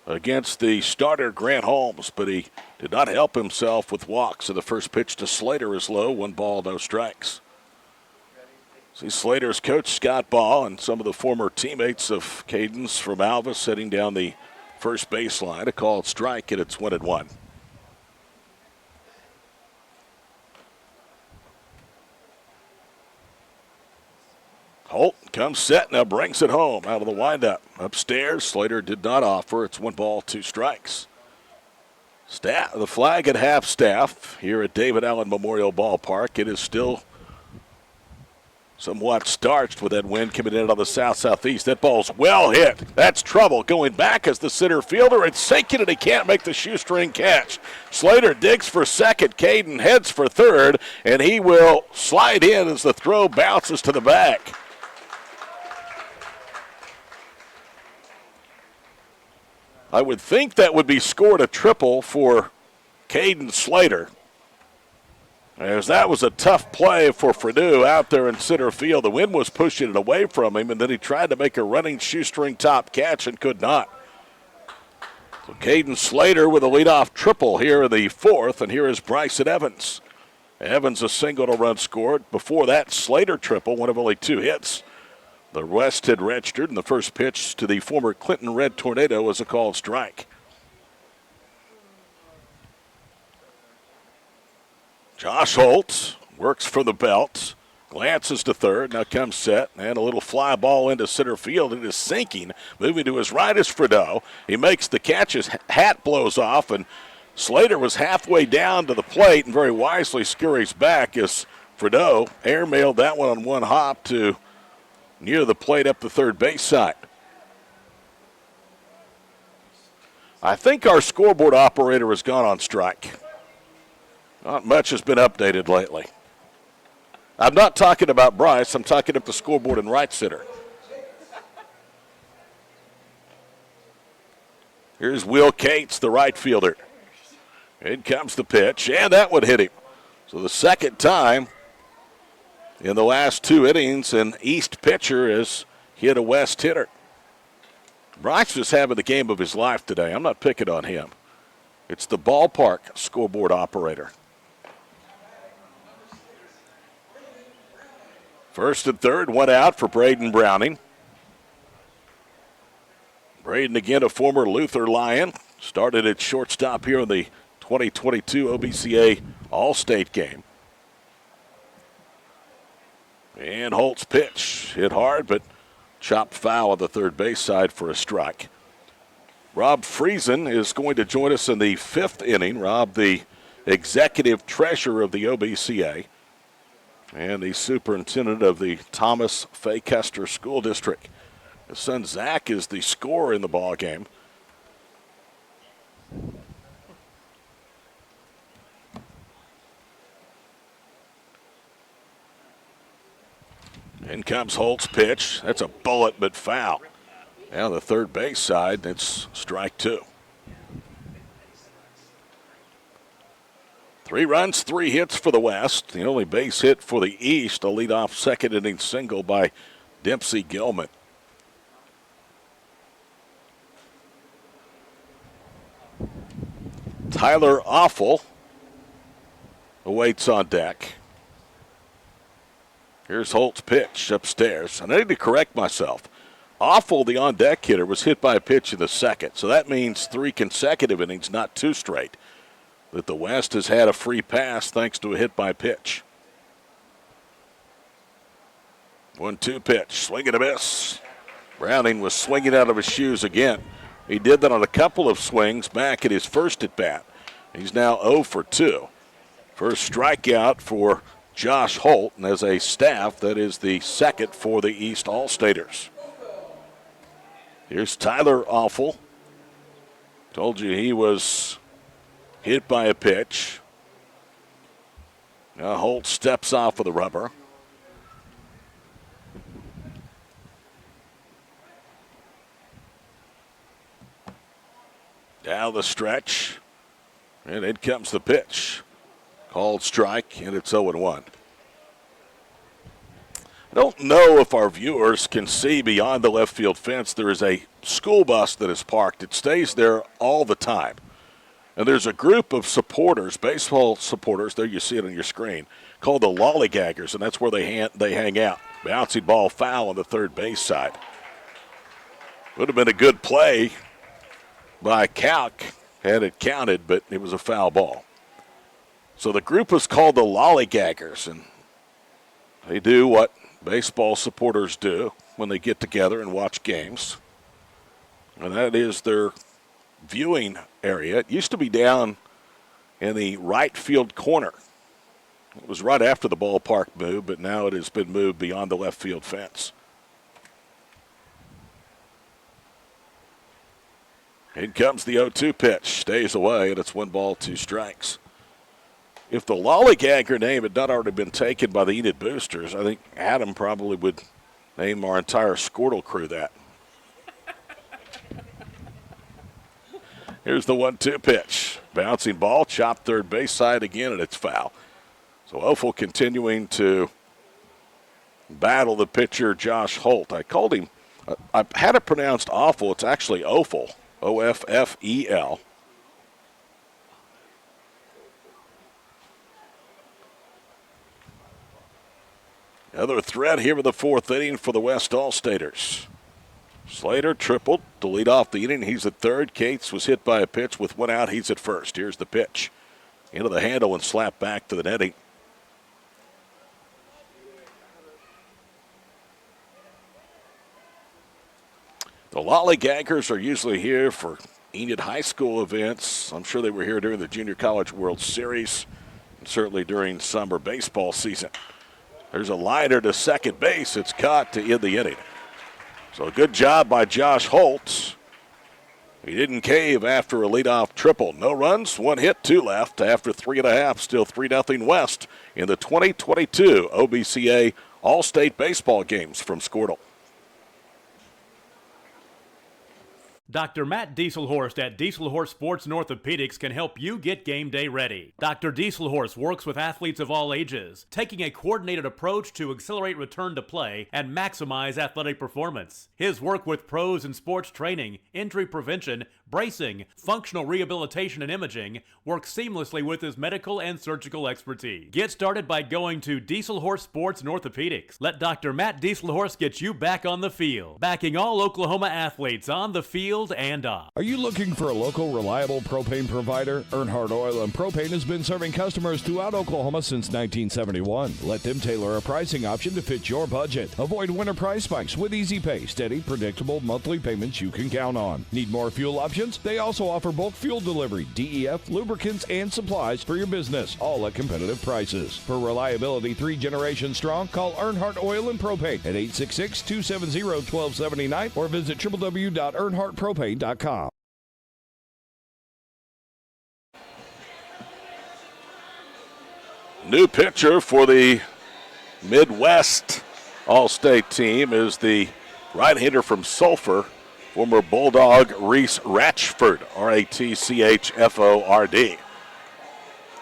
against the starter Grant Holmes, but he did not help himself with walks. So the first pitch to Slater is low, 1 ball, no strikes. See Slater's coach Scott Ball and some of the former teammates of Caden's from Alva sitting down the first baseline. A called strike, and it's 1-1. Holt comes set, now brings it home out of the windup. Upstairs, Slater did not offer. It's 1 ball, 2 strikes. The flag at half staff here at David Allen Memorial Ballpark. It is still somewhat starched with that wind coming in on the south-southeast. That ball's well hit. That's trouble. Going back as the center fielder. It's sinking, and he can't make the shoestring catch. Slater digs for second. Caden heads for third, and he will slide in as the throw bounces to the back. I would think that would be scored a triple for Caden Slater. As that was a tough play for Fredeau out there in center field. The wind was pushing it away from him, and then he tried to make a running shoestring top catch and could not. So Caden Slater with a leadoff triple here in the fourth, and here is Bryson Evans. Evans a single to run scored. Before that, Slater triple, one of only 2 hits. The West had registered, and the first pitch to the former Clinton Red Tornado was a called strike. Josh Holt works for the belt, glances to third, now comes set, and a little fly ball into center field. It is sinking. Moving to his right is Fredeau. He makes the catch, his hat blows off, and Slater was halfway down to the plate and very wisely scurries back as Fredeau airmailed that one on one hop to near the plate up the third base side. I think our scoreboard operator has gone on strike. Not much has been updated lately. I'm not talking about Bryce. I'm talking about the scoreboard in right center. Here's Will Cates, the right fielder. In comes the pitch, and that one hit him. So the second time in the last 2 innings, an East pitcher has hit a West hitter. Bryce is having the game of his life today. I'm not picking on him. It's the ballpark scoreboard operator. First and third, 1 out for Braden Browning. Braden, again, a former Luther Lion. Started at shortstop here in the 2022 OBCA All-State game. And Holt's pitch hit hard, but chopped foul on the third base side for a strike. Rob Friesen is going to join us in the 5th inning. Rob, the executive treasurer of the OBCA and the superintendent of the Thomas Fay Custer School District. His son Zach is the scorer in the ball game. In comes Holt's pitch. That's a bullet, but foul. Now the third base side, it's strike 2. 3 runs, 3 hits for the West. The only base hit for the East, a leadoff second inning single by Dempsey Gilman. Tyler Offel awaits on deck. Here's Holt's pitch upstairs. And I need to correct myself. Offel, the on-deck hitter, was hit by a pitch in the second. So that means 3 consecutive innings, not 2 straight. That the West has had a free pass thanks to a hit by pitch. 1-2 pitch. Swing and a miss. Browning was swinging out of his shoes again. He did that on a couple of swings back at his first at bat. He's now 0 for 2. First strikeout for Josh Holt, and as a staff, that is the second for the East All-Staters. Here's Tyler Offel. Told you he was hit by a pitch. Now Holt steps off of the rubber. Down the stretch. And in comes the pitch. Called strike, and it's 0-1. I don't know if our viewers can see beyond the left field fence. There is a school bus that is parked. It stays there all the time. And there's a group of supporters, baseball supporters, there you see it on your screen, called the Lollygaggers, and that's where they hang out. Bouncy ball foul on the third base side. Would have been a good play by Calc had it counted, but it was a foul ball. So the group is called the Lollygaggers, and they do what baseball supporters do when they get together and watch games. And that is their viewing area. It used to be down in the right field corner. It was right after the ballpark moved, but now it has been moved beyond the left field fence. In comes the 0-2 pitch. Stays away, and it's 1 ball, 2 strikes. If the Lollygagger name had not already been taken by the Enid Boosters, I think Adam probably would name our entire Squirtle crew that. Here's the 1-2 pitch. Bouncing ball, chopped third base side again, and it's foul. So Offal continuing to battle the pitcher, Josh Holt. I called him, I had it pronounced awful. It's actually Offal, O-F-F-E-L. Another threat here in the fourth inning for the West All-Staters. Slater tripled to lead off the inning. He's at third. Cates was hit by a pitch with one out. He's at first. Here's the pitch. Into the handle and slapped back to the netting. The Lollygaggers are usually here for Enid High School events. I'm sure they were here during the Junior College World Series and certainly during summer baseball season. There's a liner to second base. It's caught to end the inning. So a good job by Josh Holt. He didn't cave after a leadoff triple. No runs, one hit, two left after 3.5. Still 3-0 West in the 2022 OBCA All-State Baseball Games from Squirtle. Dr. Matt Dieselhorst at Dieselhorst Sports and Orthopedics can help you get game day ready. Dr. Dieselhorst works with athletes of all ages, taking a coordinated approach to accelerate return to play and maximize athletic performance. His work with pros in sports training, injury prevention, bracing, functional rehabilitation, and imaging works seamlessly with his medical and surgical expertise. Get started by going to Dieselhorst Sports and Orthopedics. Let Dr. Matt Dieselhorst get you back on the field, backing all Oklahoma athletes on the field and off. Are you looking for a local, reliable propane provider? Earnhardt Oil and Propane has been serving customers throughout Oklahoma since 1971. Let them tailor a pricing option to fit your budget. Avoid winter price spikes with easy pay, steady, predictable monthly payments you can count on. Need more fuel options? They also offer bulk fuel delivery, DEF, lubricants, and supplies for your business, all at competitive prices. For reliability 3 generations strong, call Earnhardt Oil and Propane at 866-270-1279 or visit www.earnhardtpropane.com. New pitcher for the Midwest All-State team is the right-hander from Sulphur, former Bulldog Reese Ratchford, R-A-T-C-H-F-O-R-D.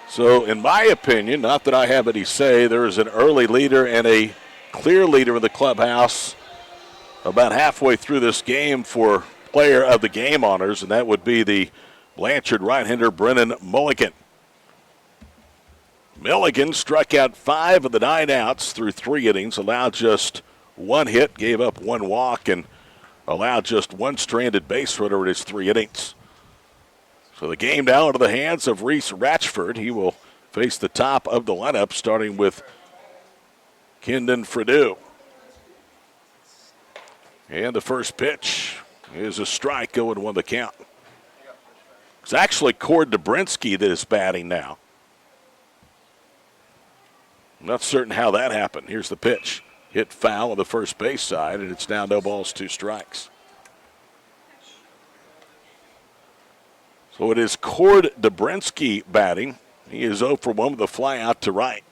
So, in my opinion, not that I have any say, there is an early leader and a clear leader in the clubhouse about halfway through this game for player of the game honors, and that would be the Blanchard right-hander Brennan Mulligan. Milligan struck out 5 of the 9 outs through 3 innings, allowed just 1 hit, gave up 1 walk, and allowed just 1 stranded base runner in his 3 innings. So the game now into the hands of Reese Ratchford. He will face the top of the lineup, starting with Kendon Fredeau. And the first pitch is a strike, 0-1 the count. It's actually Cord Dobrinsky that is batting now. I'm not certain how that happened. Here's the pitch. Hit foul on the first base side, and it's now no balls, 2 strikes. So it is Cord Dobrinsky batting. He is 0 for 1 with a fly out to right.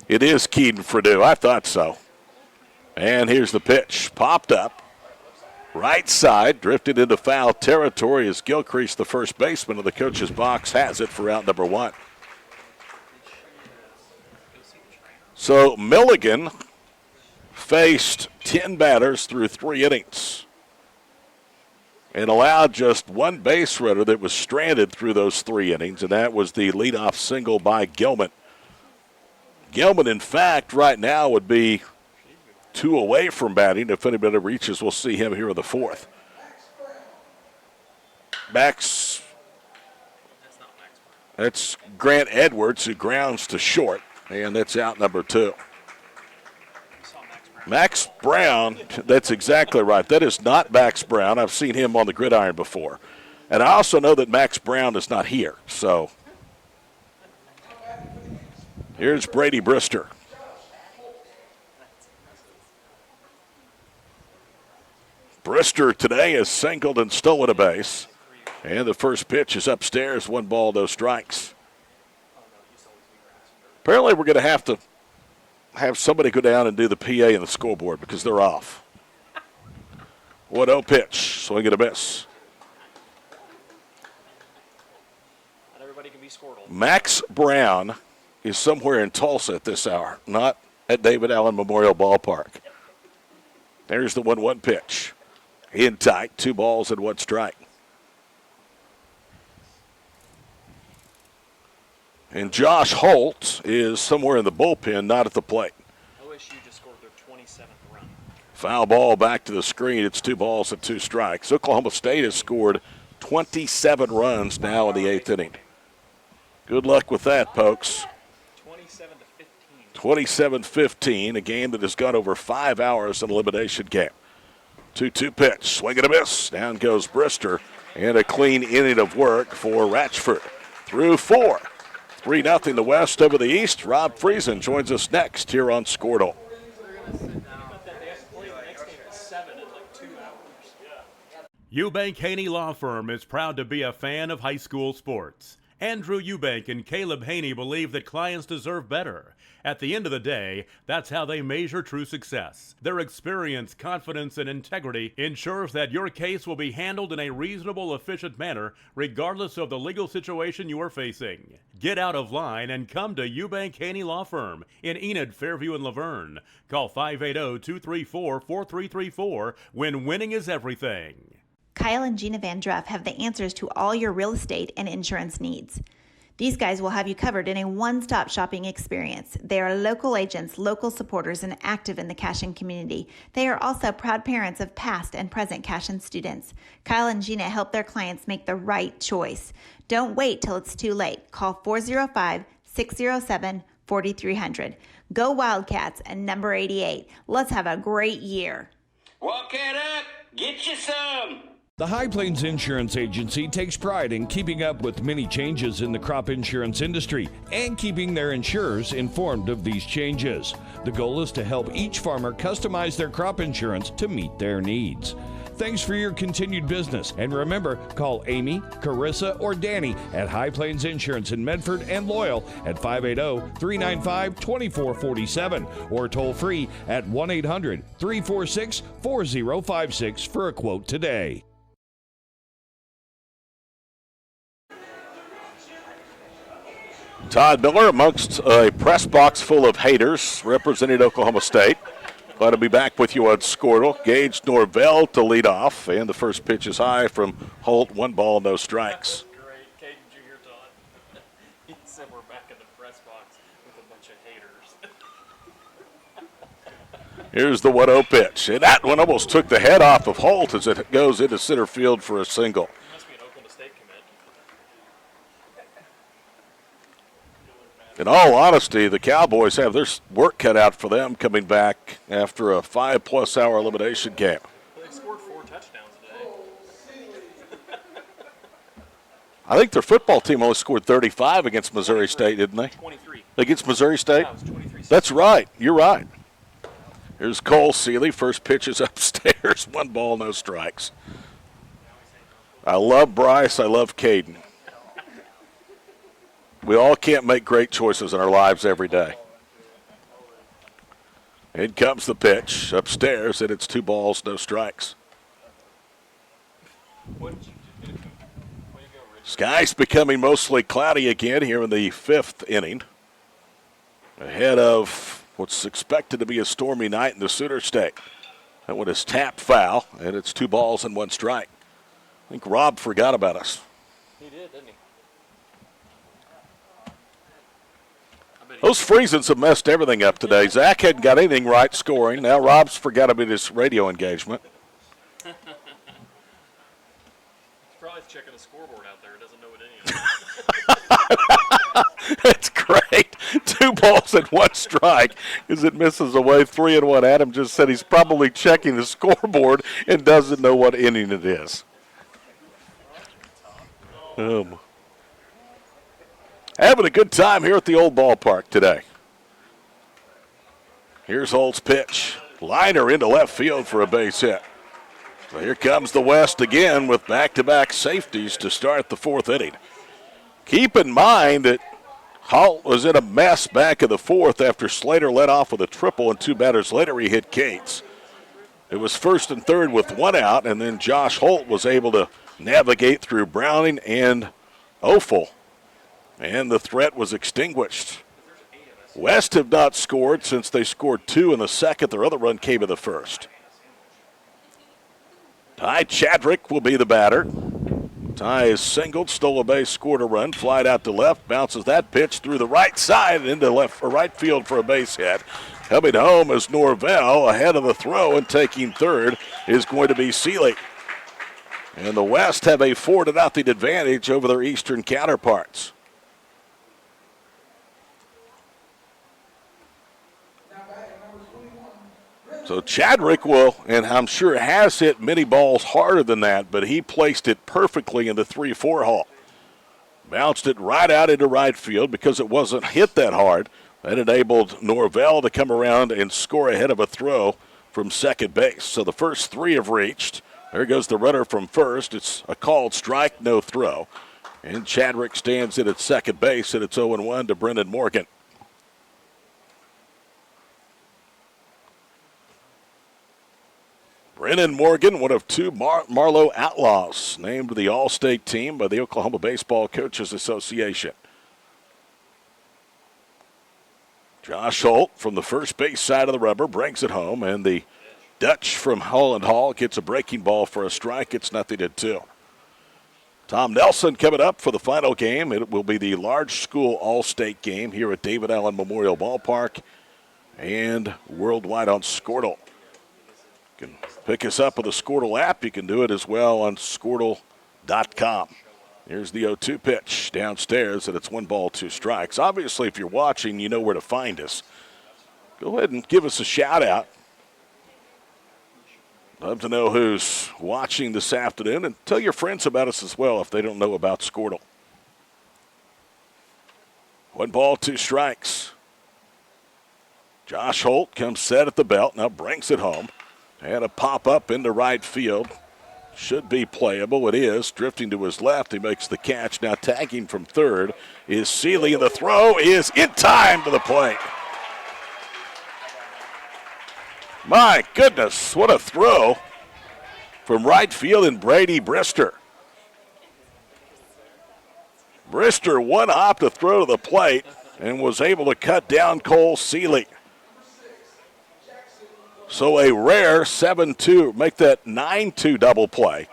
It is Keaton Fredeau. I thought so. And here's the pitch. Popped up. Right side. Drifted into foul territory as Gilcrease, the first baseman of the coach's box, has it for out number 1. So Milligan faced 10 batters through 3 innings and allowed just 1 base runner that was stranded through those 3 innings, and that was the leadoff single by Gilman. Gilman, in fact, right now would be 2 away from batting. If anybody reaches, we'll see him here in the 4th. That's Grant Edwards, who grounds to short, and that's out number 2. Max Brown, that's exactly right. That is not Max Brown. I've seen him on the gridiron before. And I also know that Max Brown is not here, so here's Brady Brister. Brister today has singled and stolen a base. And the first pitch is upstairs, 1 ball, no strikes. Apparently we're going to have somebody go down and do the PA and the scoreboard because they're off. 1-0 pitch. Swing and a miss. Not everybody can be Squirtle. Max Brown is somewhere in Tulsa at this hour, not at David Allen Memorial Ballpark. There's the 1-1 pitch. In tight, 2 balls and 1 strike. And Josh Holt is somewhere in the bullpen, not at the plate. OSU just scored their 27th run. Foul ball back to the screen. It's 2 balls and 2 strikes. Oklahoma State has scored 27 runs now in the 8th inning. Good luck with that, folks. 27-15, a game that has gone over 5 hours in elimination game. 2-2 pitch, swing and a miss. Down goes Brister, and a clean inning of work for Ratchford. Through 4. 3-0 the West over the East. Rob Friesen joins us next here on Squirtle. Eubank Haney Law Firm is proud to be a fan of high school sports. Andrew Eubank and Caleb Haney believe that clients deserve better. At the end of the day, that's how they measure true success. Their experience, confidence, and integrity ensures that your case will be handled in a reasonable, efficient manner, regardless of the legal situation you are facing. Get out of line and come to Eubank Haney Law Firm in Enid, Fairview, and Laverne. Call 580-234-4334 when winning is everything. Kyle and Gina Van Druff have the answers to all your real estate and insurance needs. These guys will have you covered in a one-stop shopping experience. They are local agents, local supporters, and active in the Cashion community. They are also proud parents of past and present Cashion students. Kyle and Gina help their clients make the right choice. Don't wait till it's too late. Call 405-607-4300. Go Wildcats and number 88. Let's have a great year. Walk it up. Get you some. The High Plains Insurance Agency takes pride in keeping up with many changes in the crop insurance industry and keeping their insurers informed of these changes. The goal is to help each farmer customize their crop insurance to meet their needs. Thanks for your continued business. And remember, call Amy, Carissa, or Danny at High Plains Insurance in Medford and Loyal at 580-395-2447 or toll free at 1-800-346-4056 for a quote today. Todd Miller amongst a press box full of haters representing Oklahoma State. Glad to be back with you on Squirtle. Gage Norvell to lead off, and the first pitch is high from Holt. 1 ball, no strikes. Great. Caden, did you hear Todd? He said we're back in the press box with a bunch of haters. Here's the 1-0 pitch, and that one almost took the head off of Holt as it goes into center field for a single. He must be an Oklahoma State commit. In all honesty, the Cowboys have their work cut out for them coming back after a 5+ hour elimination game. They scored 4 touchdowns today. I think their football team only scored 35 against Missouri State, didn't they? 23. Against Missouri State? Yeah, it was 23. That's right. You're right. Here's Cole Seeley. First pitch is upstairs. 1 ball, no strikes. I love Bryce. I love Caden. We all can't make great choices in our lives every day. In comes the pitch upstairs, and it's 2 balls, no strikes. Sky's becoming mostly cloudy again here in the 5th inning. Ahead of what's expected to be a stormy night in the Sooner State. That one is tapped foul, and it's 2 balls and 1 strike. I think Rob forgot about us. He did, didn't he? Those Friesens have messed everything up today. Zach hadn't got anything right scoring. Now Rob's forgot about his radio engagement. He's probably checking the scoreboard out there. He doesn't know what any of it. That's great. 2 balls and 1 strike as it misses away 3-1. Adam just said he's probably checking the scoreboard and doesn't know what inning it is. Having a good time here at the old ballpark today. Here's Holt's pitch. Liner into left field for a base hit. So here comes the West again with back-to-back safeties to start the 4th inning. Keep in mind that Holt was in a mess back in the fourth after Slater led off with a triple, and 2 batters later he hit Cates. It was first and third with 1 out, and then Josh Holt was able to navigate through Browning and Offal, and the threat was extinguished. West have not scored since they scored 2 in the second. Their other run came in the first. Ty Chadrick will be the batter. Ty is singled, stole a base, scored a run, flied out to left, bounces that pitch through the right side and into left or right field for a base hit. Coming home is Norvell ahead of the throw, and taking third is going to be Seeley. And the West have a 4-0 advantage over their eastern counterparts. So Chadrick will, and I'm sure has hit many balls harder than that, but he placed it perfectly in the 3-4 hole. Bounced it right out into right field because it wasn't hit that hard. That enabled Norvell to come around and score ahead of a throw from second base. So the first 3 have reached. There goes the runner from first. It's a called strike, no throw. And Chadrick stands in at second base, and it's 0-1 to Brennan Morgan. Brennan Morgan, one of 2 Marlowe Outlaws, named to the All-State team by the Oklahoma Baseball Coaches Association. Josh Holt from the first base side of the rubber brings it home, and the Dutch from Holland Hall gets a breaking ball for a strike. It's 0-2. Tom Nelson coming up for the final game. It will be the large school All-State game here at David Allen Memorial Ballpark and worldwide on Squirtle. You can pick us up with the Squirtle app. You can do it as well on Squirtle.com. Here's the 0-2 pitch downstairs, and it's 1 ball, 2 strikes. Obviously, if you're watching, you know where to find us. Go ahead and give us a shout-out. Love to know who's watching this afternoon, and tell your friends about us as well if they don't know about Squirtle. 1 ball, 2 strikes. Josh Holt comes set at the belt, now brings it home. And a pop-up into right field. Should be playable. It is. Drifting to his left. He makes the catch. Now tagging from third is Seeley, and the throw is in time to the plate. My goodness, what a throw from right field in Brady Brister. Brister 1 hop to throw to the plate and was able to cut down Cole Seeley. So a rare 7-2, make that 9-2 double play.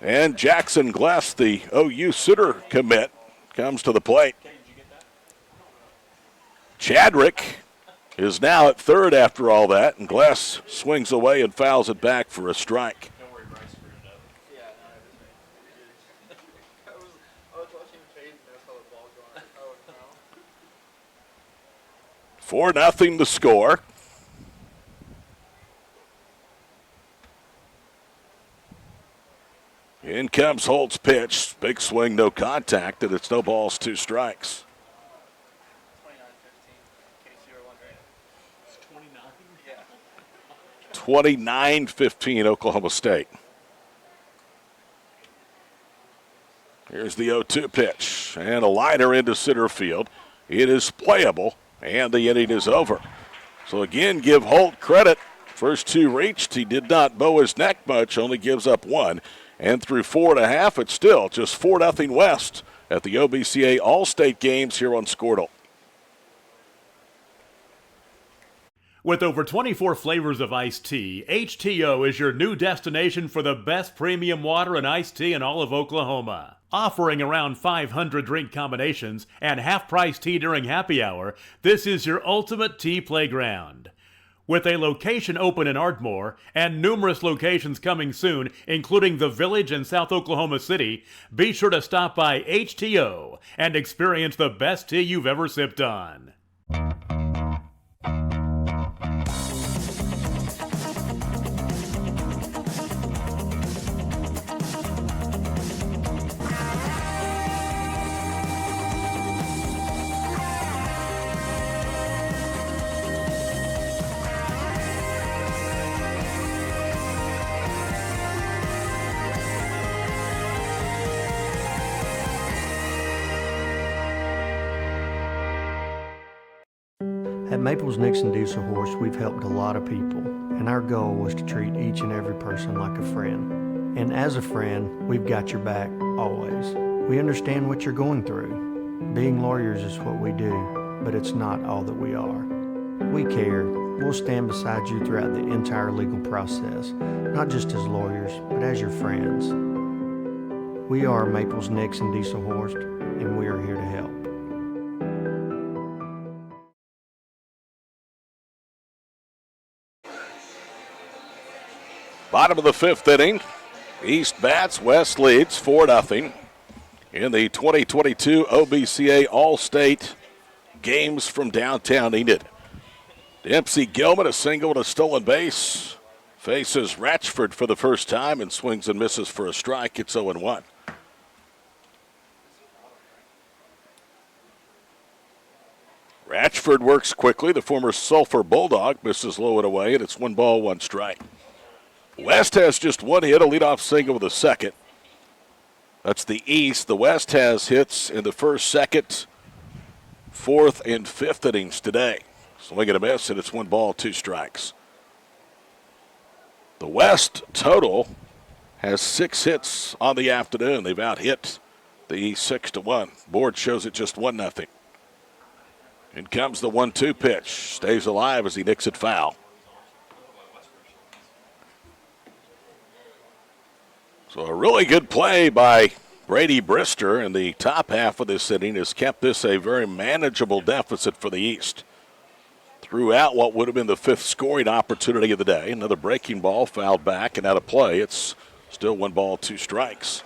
And Jackson Gless, the OU Sutter commit, comes to the plate. Chadrick is now at third after all that, and Gless swings away and fouls it back for a strike. 4-0 the score. In comes Holt's pitch. Big swing, no contact, and it's no balls, 2 strikes. 29-15 Oklahoma State. Here's the 0-2 pitch, and a liner into center field. It is playable, and the inning is over. So again, give Holt credit. First 2 reached. He did not bow his neck much, only gives up 1. And through 4.5, it's still just 4-0 West at the OBCA All-State Games here on Squirtle. With over 24 flavors of iced tea, HTO is your new destination for the best premium water and iced tea in all of Oklahoma. Offering around 500 drink combinations and half-price tea during happy hour, this is your ultimate tea playground. With a location open in Ardmore and numerous locations coming soon, including the Village in South Oklahoma City, be sure to stop by HTO and experience the best tea you've ever sipped on. At Maples Nixon Diesel Horse, we've helped a lot of people, and our goal was to treat each and every person like a friend. And as a friend, we've got your back always. We understand what you're going through. Being lawyers is what we do, but it's not all that we are. We care. We'll stand beside you throughout the entire legal process, not just as lawyers, but as your friends. We are Maples Nixon Diesel Horse, and we are here to help. Bottom of the fifth inning. East bats, West leads 4-0 in the 2022 OBCA All-State Games from downtown Enid. Dempsey Gilman, a single and a stolen base, faces Ratchford for the first time and swings and misses for a strike. It's 0-1. Ratchford works quickly. The former Sulphur Bulldog misses low and away, and it's 1 ball, 1 strike. West has just 1 hit, a leadoff single with a second. That's the East. The West has hits in the first, second, fourth, and fifth innings today. Swing and a miss, and it's 1 ball, 2 strikes. The West total has 6 hits on the afternoon. They've out-hit the East 6-1. Board shows it just 1-0. In comes the 1-2 pitch. Stays alive as he nicks it foul. So a really good play by Brady Brister in the top half of this inning has kept this a very manageable deficit for the East. Threw out what would have been the 5th scoring opportunity of the day. Another breaking ball fouled back and out of play. It's still 1 ball, 2 strikes.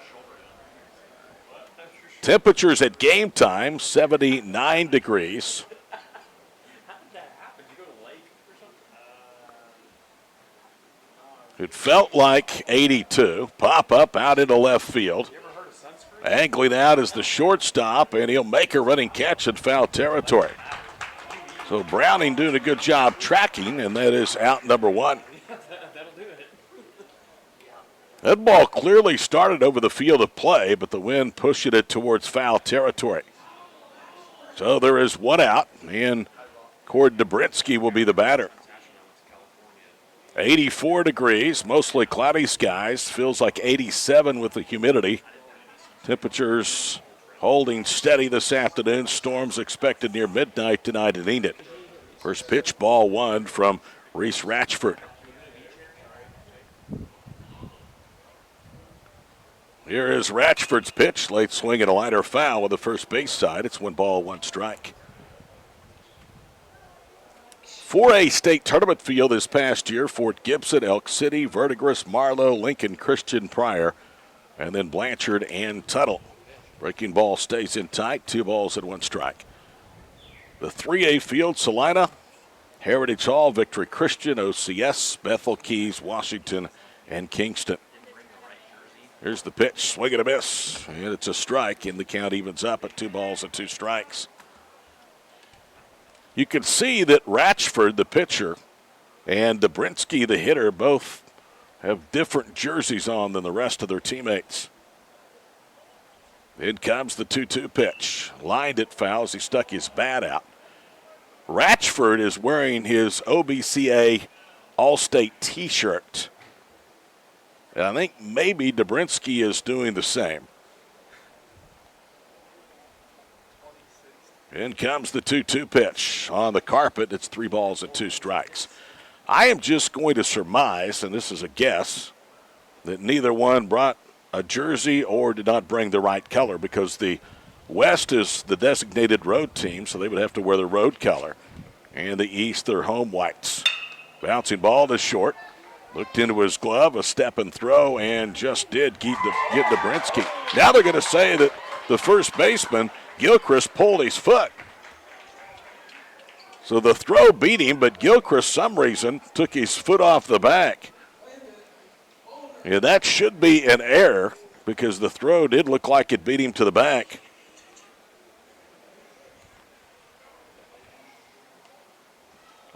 Temperatures at game time, 79 degrees. It felt like 82. Pop up out into left field. Angling out is the shortstop, and he'll make a running catch in foul territory. So Browning doing a good job tracking, and that is out number 1. That ball clearly started over the field of play, but the wind pushing it towards foul territory. So there is 1 out, and Cord Dobrinsky will be the batter. 84 degrees, mostly cloudy skies. Feels like 87 with the humidity. Temperatures holding steady this afternoon. Storms expected near midnight tonight in Enid. First pitch, ball 1 from Reese Ratchford. Here is Ratchford's pitch. Late swing and a liner foul with the first base side. It's 1 ball, 1 strike. 4A state tournament field this past year: Fort Gibson, Elk City, Verdigris, Marlow, Lincoln, Christian, Pryor, and then Blanchard and Tuttle. Breaking ball stays in tight, 2 balls and 1 strike. The 3A field: Salina, Heritage Hall, Victory Christian, OCS, Bethel, Keys, Washington, and Kingston. Here's the pitch, swing and a miss, and it's a strike, and the count evens up at 2 balls and 2 strikes. You can see that Ratchford, the pitcher, and Dobrinsky, the hitter, both have different jerseys on than the rest of their teammates. In comes the 2-2 pitch. Lined it foul as he stuck his bat out. Ratchford is wearing his OBCA All-State T-shirt. And I think maybe Dobrinsky is doing the same. In comes the 2-2 pitch. On the carpet, it's 3 balls and 2 strikes. I am just going to surmise, and this is a guess, that neither one brought a jersey or did not bring the right color, because the West is the designated road team, so they would have to wear the road color. And the East, their home whites. Bouncing ball to short. Looked into his glove, a step and throw, and just did get Dobrinsky. Now they're going to say that the first baseman, Gilchrist, pulled his foot. So the throw beat him, but Gilchrist, some reason, took his foot off the back. And that should be an error, because the throw did look like it beat him to the back.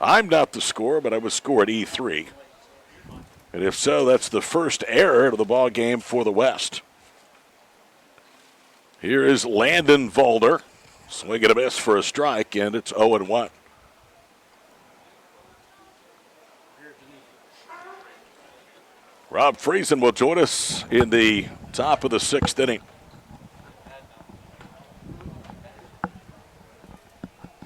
I'm not the scorer, but I was scored E3. And if so, that's the first error of the ball game for the West. Here is Landon Volder. Swing and a miss for a strike, and it's 0-1. Rob Friesen will join us in the top of the 6th inning.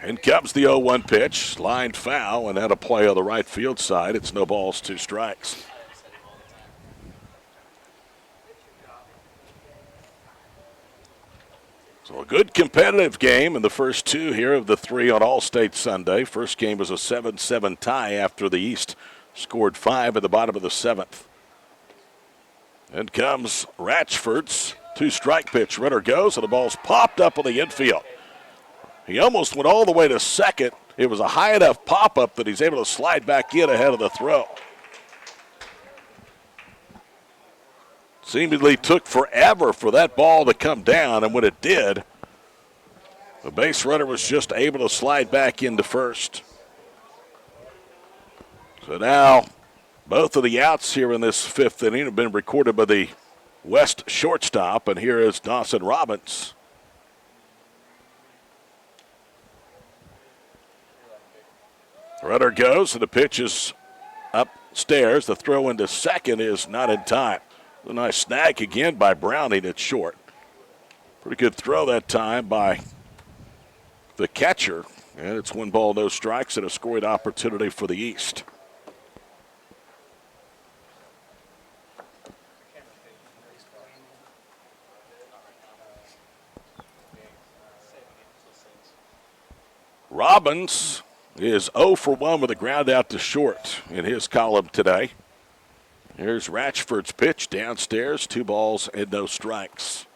In comes the 0-1 pitch, lined foul, and had a play on the right field side. It's no balls, 2 strikes. So a good competitive game in the first 2 here of the 3 on All-State Sunday. First game was a 7-7 tie after the East scored 5 at the bottom of the 7th. In comes Ratchford's 2-strike pitch. Runner goes, and the ball's popped up on the infield. He almost went all the way to second. It was a high enough pop-up that he's able to slide back in ahead of the throw. Seemingly took forever for that ball to come down, and when it did, the base runner was just able to slide back into first. So now, both of the outs here in this 5th inning have been recorded by the West shortstop, and here is Dawson Robbins. Runner goes, and the pitch is upstairs. The throw into second is not in time. A nice snag again by Browning at short. Pretty good throw that time by the catcher. And it's 1 ball, no strikes, and a scoring opportunity for the East. Robbins is 0 for 1 with a ground out to short in his column today. Here's Ratchford's pitch downstairs, 2 balls and no strikes.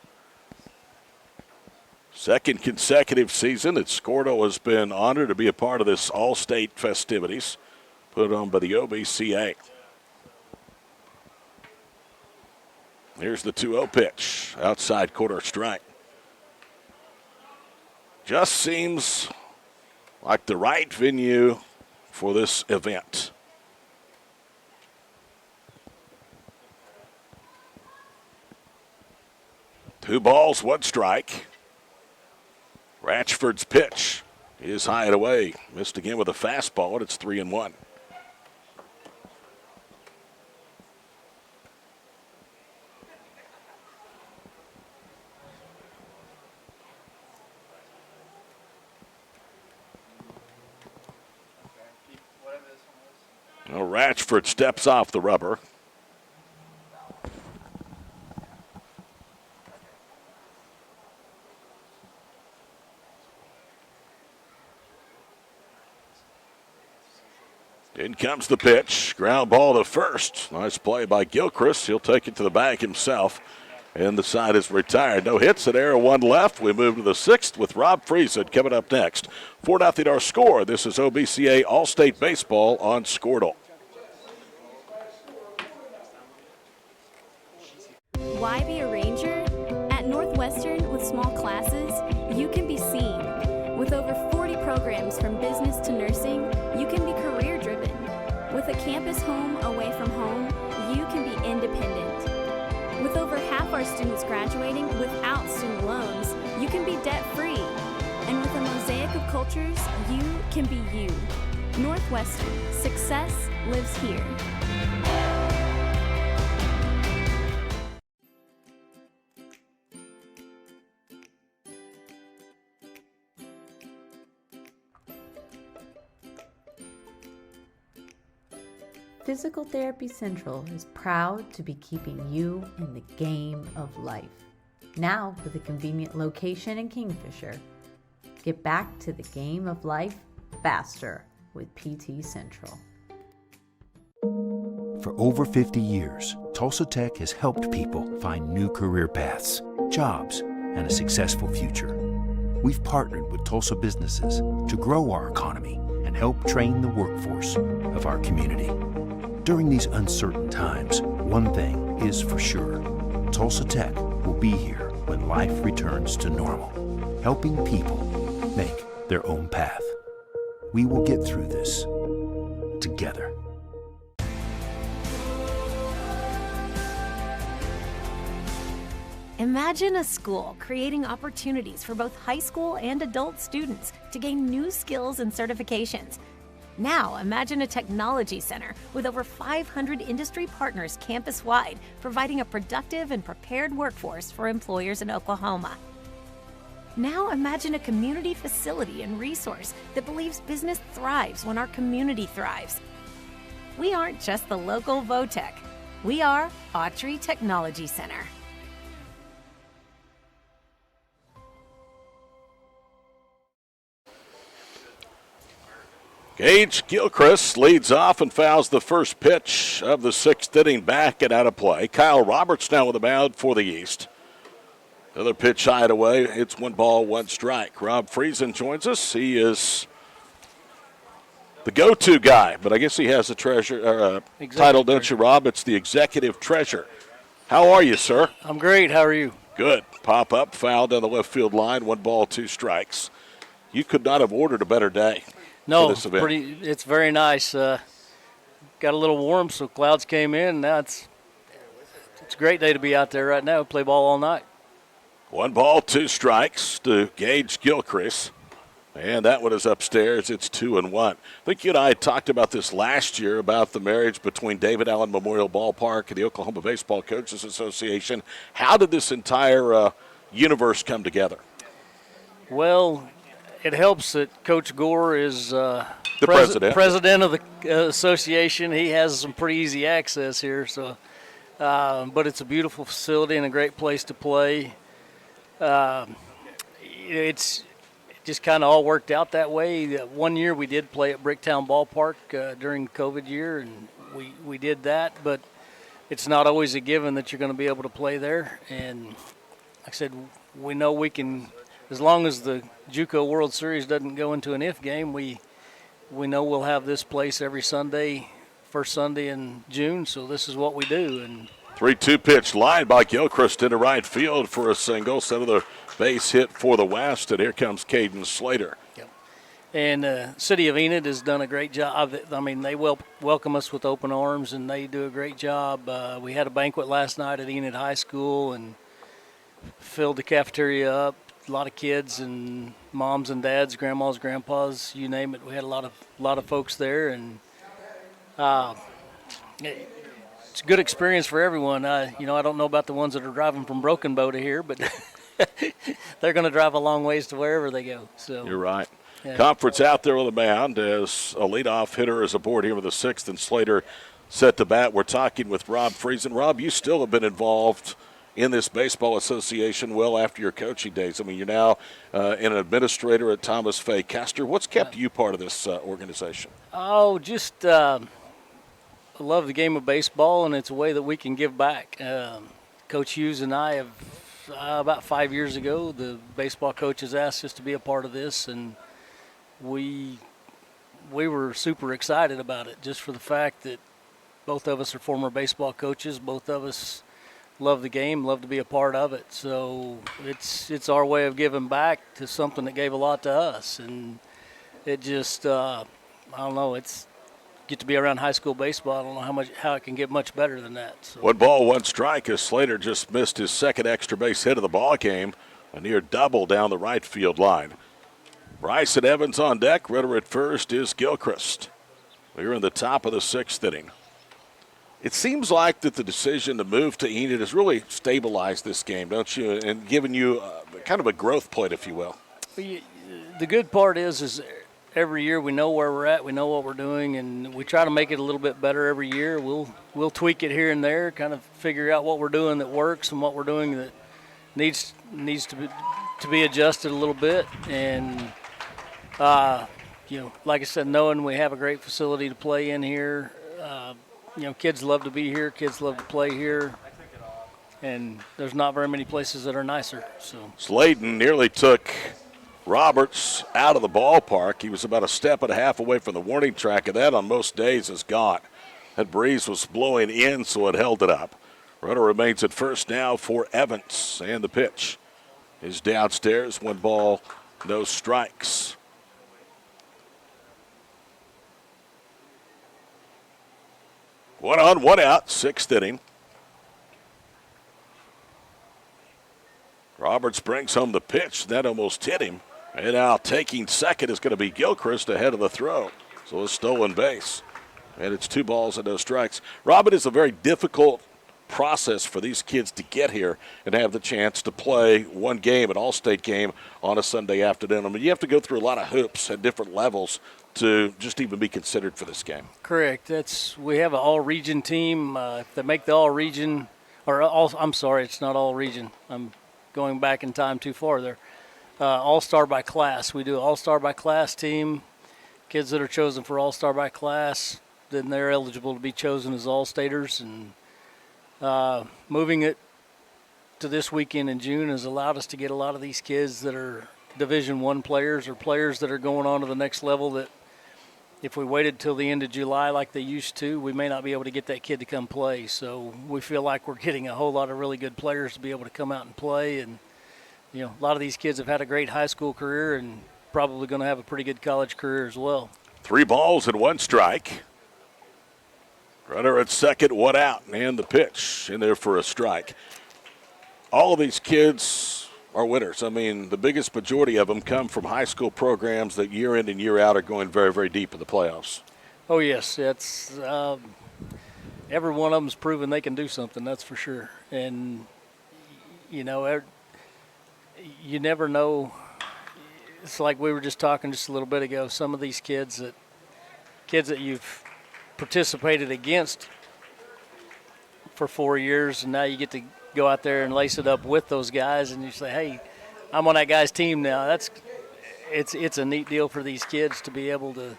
Second consecutive season that Scordo has been honored to be a part of this all-state festivities put on by the OBCA. Here's the 2-0 pitch, outside corner strike. Just seems like the right venue for this event. Two balls, 1 strike. Ratchford's pitch is high and away. Missed again with a fastball, and it's 3-1. Well, Ratchford steps off the rubber. In comes the pitch. Ground ball to first. Nice play by Gilchrist. He'll take it to the bag himself. And the side is retired. No hits at error, 1 left. We move to the 6th with Rob Friesen coming up next. 4-0 our score. This is OBCA All-State Baseball on Squirtle. Why be a ranger? At Northwestern, with small classes, you can be seen. With over 40 programs from business to nursing, you can be career-driven. With a campus home away from home, you can be independent. With over half our students graduating without student loans, you can be debt-free. And with a mosaic of cultures, you can be you. Northwestern, success lives here. Physical Therapy Central is proud to be keeping you in the game of life. Now with a convenient location in Kingfisher. Get back to the game of life faster with PT Central. For over 50 years, Tulsa Tech has helped people find new career paths, jobs, and a successful future. We've partnered with Tulsa businesses to grow our economy and help train the workforce of our community. During these uncertain times, one thing is for sure. Tulsa Tech will be here when life returns to normal, helping people make their own path. We will get through this together. Imagine a school creating opportunities for both high school and adult students to gain new skills and certifications. Now, imagine a technology center with over 500 industry partners campus-wide, providing a productive and prepared workforce for employers in Oklahoma. Now, imagine a community facility and resource that believes business thrives when our community thrives. We aren't just the local Votech. We are Autry Technology Center. Gage Gilchrist leads off and fouls the first pitch of the sixth inning, back and out of play. Kyle Roberts now with the mound for the East. Another pitch shied away. It's 1 strike. Rob Friesen joins us. He is the go-to guy, but I guess he has a title, don't you, Rob? It's the executive treasurer. How are you, sir? I'm great. How are you? Good. Pop up, foul down the left field line. 2 strikes. You could not have ordered a better day. No, it's very nice. Got a little warm, so clouds came in. Now it's a great day to be out there right now. Play ball all night. 2 strikes to Gage Gilchrist. And that one is upstairs. It's 2-1. I think you and I had talked about this last year, about the marriage between David Allen Memorial Ballpark and the Oklahoma Baseball Coaches Association. How did this entire universe come together? Well, it helps that Coach Gore is the president of the association. He has some pretty easy access here. So, but it's a beautiful facility and a great place to play. It's just kind of all worked out that way. One year we did play at Bricktown Ballpark during COVID year, and we did that. But it's not always a given that you're going to be able to play there. And like I said, we know we can. As long as the JUCO World Series doesn't go into an if game, we know we'll have this place every Sunday, first Sunday in June, so this is what we do. And 3-2 pitch line by Gilchrist into right field for a single. Center the base hit for the West, and here comes Caden Slater. Yep. And City of Enid has done a great job. I mean, they welcome us with open arms, and they do a great job. We had a banquet last night at Enid High School and filled the cafeteria up. A lot of kids and moms and dads, grandmas, grandpas, you name it. We had a lot of folks there, and it's a good experience for everyone. I don't know about the ones that are driving from Broken Bow to here, but they're going to drive a long ways to wherever they go. So you're right. Yeah. Conference out there on the mound as a leadoff hitter is aboard here with the sixth, and Slater set to bat. We're talking with Rob Friesen. Rob, you still have been involved in this baseball association well after your coaching days. I mean, you're now an administrator at Thomas Fay Kester. What's kept you part of this organization? Oh, just I love the game of baseball, and it's a way that we can give back. Coach Hughes and I have, about 5 years ago, the baseball coaches asked us to be a part of this, and we were super excited about it, just for the fact that both of us are former baseball coaches. Both of us love the game, love to be a part of it. So it's our way of giving back to something that gave a lot to us. And it just, I don't know, it's get to be around high school baseball. I don't know how it can get much better than that. So. 1 strike as Slater just missed his second extra base hit of the ball game, a near double down the right field line. Bryson Evans on deck. Runner at first is Gilchrist. We're in the top of the sixth inning. It seems like that the decision to move to Enid has really stabilized this game, don't you, and given you kind of a growth plate, if you will. The good part is every year we know where we're at, we know what we're doing, and we try to make it a little bit better every year. We'll tweak it here and there, kind of figure out what we're doing that works and what we're doing that needs to be adjusted a little bit. And like I said, knowing we have a great facility to play in here. Kids love to be here. Kids love to play here. And there's not very many places that are nicer. So Sladen nearly took Roberts out of the ballpark. He was about a step and a half away from the warning track, and that on most days is gone. That breeze was blowing in, so it held it up. Runner remains at first now for Evans, and the pitch is downstairs. 1 no strikes. 1 on, 1 out, sixth inning. Roberts brings home the pitch. That almost hit him. And now taking second is going to be Gilchrist ahead of the throw. So a stolen base. And it's 2 balls and no strikes. Robin, is a very difficult process for these kids to get here and have the chance to play one game, an all-state game, on a Sunday afternoon. I mean, you have to go through a lot of hoops at different levels to just even be considered for this game. Correct. We have an all-region team. If they make the all-region, I'm sorry, it's not all-region. I'm going back in time too far there. All-star by class. We do an all-star by class team. Kids that are chosen for all-star by class, then they're eligible to be chosen as all-staters. And moving it to this weekend in June has allowed us to get a lot of these kids that are Division I players or players that are going on to the next level that if we waited till the end of July like they used to, we may not be able to get that kid to come play. So we feel like we're getting a whole lot of really good players to be able to come out and play. And, you know, a lot of these kids have had a great high school career and probably going to have a pretty good college career as well. 3 balls and 1 strike. Runner at second, 1 out, and the pitch in there for a strike. All of these kids are winners. I mean, the biggest majority of them come from high school programs that year in and year out are going very, very deep in the playoffs. Oh, yes. It's every one of them's proven they can do something, that's for sure. And, you know, you never know. It's like we were just talking just a little bit ago, some of these kids that you've participated against for 4 years, and now you get to go out there and lace it up with those guys, and you say, hey, I'm on that guy's team now. It's a neat deal for these kids to be able to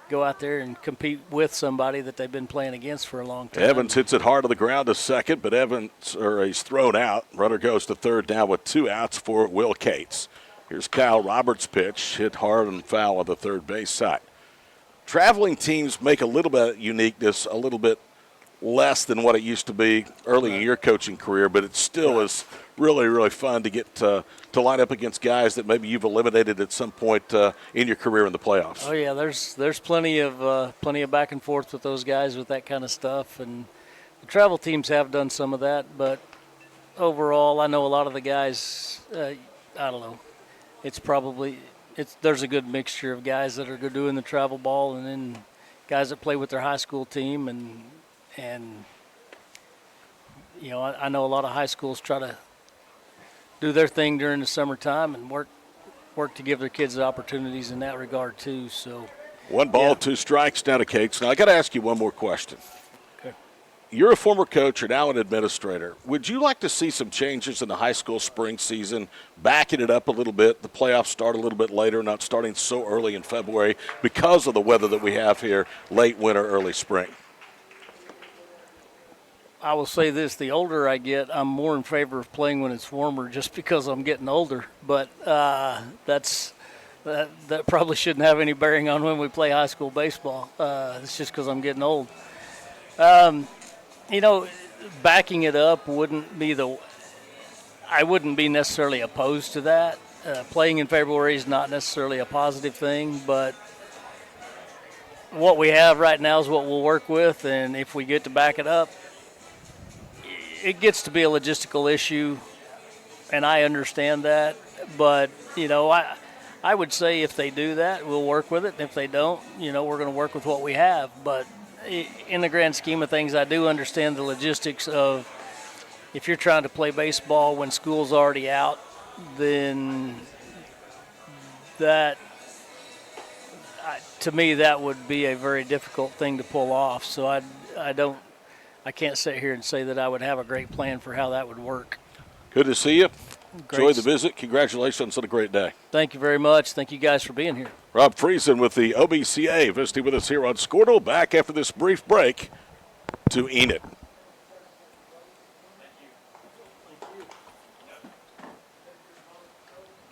go out there and compete with somebody that they've been playing against for a long time. Evans hits it hard on the ground to second, but he's thrown out. Runner goes to third now with 2 outs for Will Cates. Here's Kyle Roberts' pitch, hit hard and foul on the third base side. Traveling teams make a little bit of uniqueness, a little bit less than what it used to be early in your coaching career, but it still is really, really fun to get to line up against guys that maybe you've eliminated at some point in your career in the playoffs. Oh yeah, there's plenty of back and forth with those guys with that kind of stuff, and the travel teams have done some of that, but overall, I know a lot of the guys. I don't know. There's a good mixture of guys that are doing the travel ball, and then guys that play with their high school team, and you know, I know a lot of high schools try to do their thing during the summertime and work to give their kids the opportunities in that regard too. So 1 ball, 2 strikes down to Cates. Now I got to ask you one more question. You're a former coach, you're now an administrator. Would you like to see some changes in the high school spring season, backing it up a little bit, the playoffs start a little bit later, not starting so early in February because of the weather that we have here, late winter, early spring? I will say this, the older I get, I'm more in favor of playing when it's warmer just because I'm getting older. But that probably shouldn't have any bearing on when we play high school baseball. It's just because I'm getting old. You know, backing it up I wouldn't be necessarily opposed to that. Playing in February is not necessarily a positive thing, but what we have right now is what we'll work with, and if we get to back it up, it gets to be a logistical issue, and I understand that, but, you know, I would say if they do that, we'll work with it, and if they don't, you know, we're going to work with what we have, but in the grand scheme of things, I do understand the logistics of if you're trying to play baseball when school's already out, then to me, that would be a very difficult thing to pull off. So I can't sit here and say that I would have a great plan for how that would work. Good to see you. Enjoy the visit. Congratulations on a great day. Thank you very much. Thank you guys for being here. Rob Friesen with the OBCA visiting with us here on Squirtle. Back after this brief break to Enid.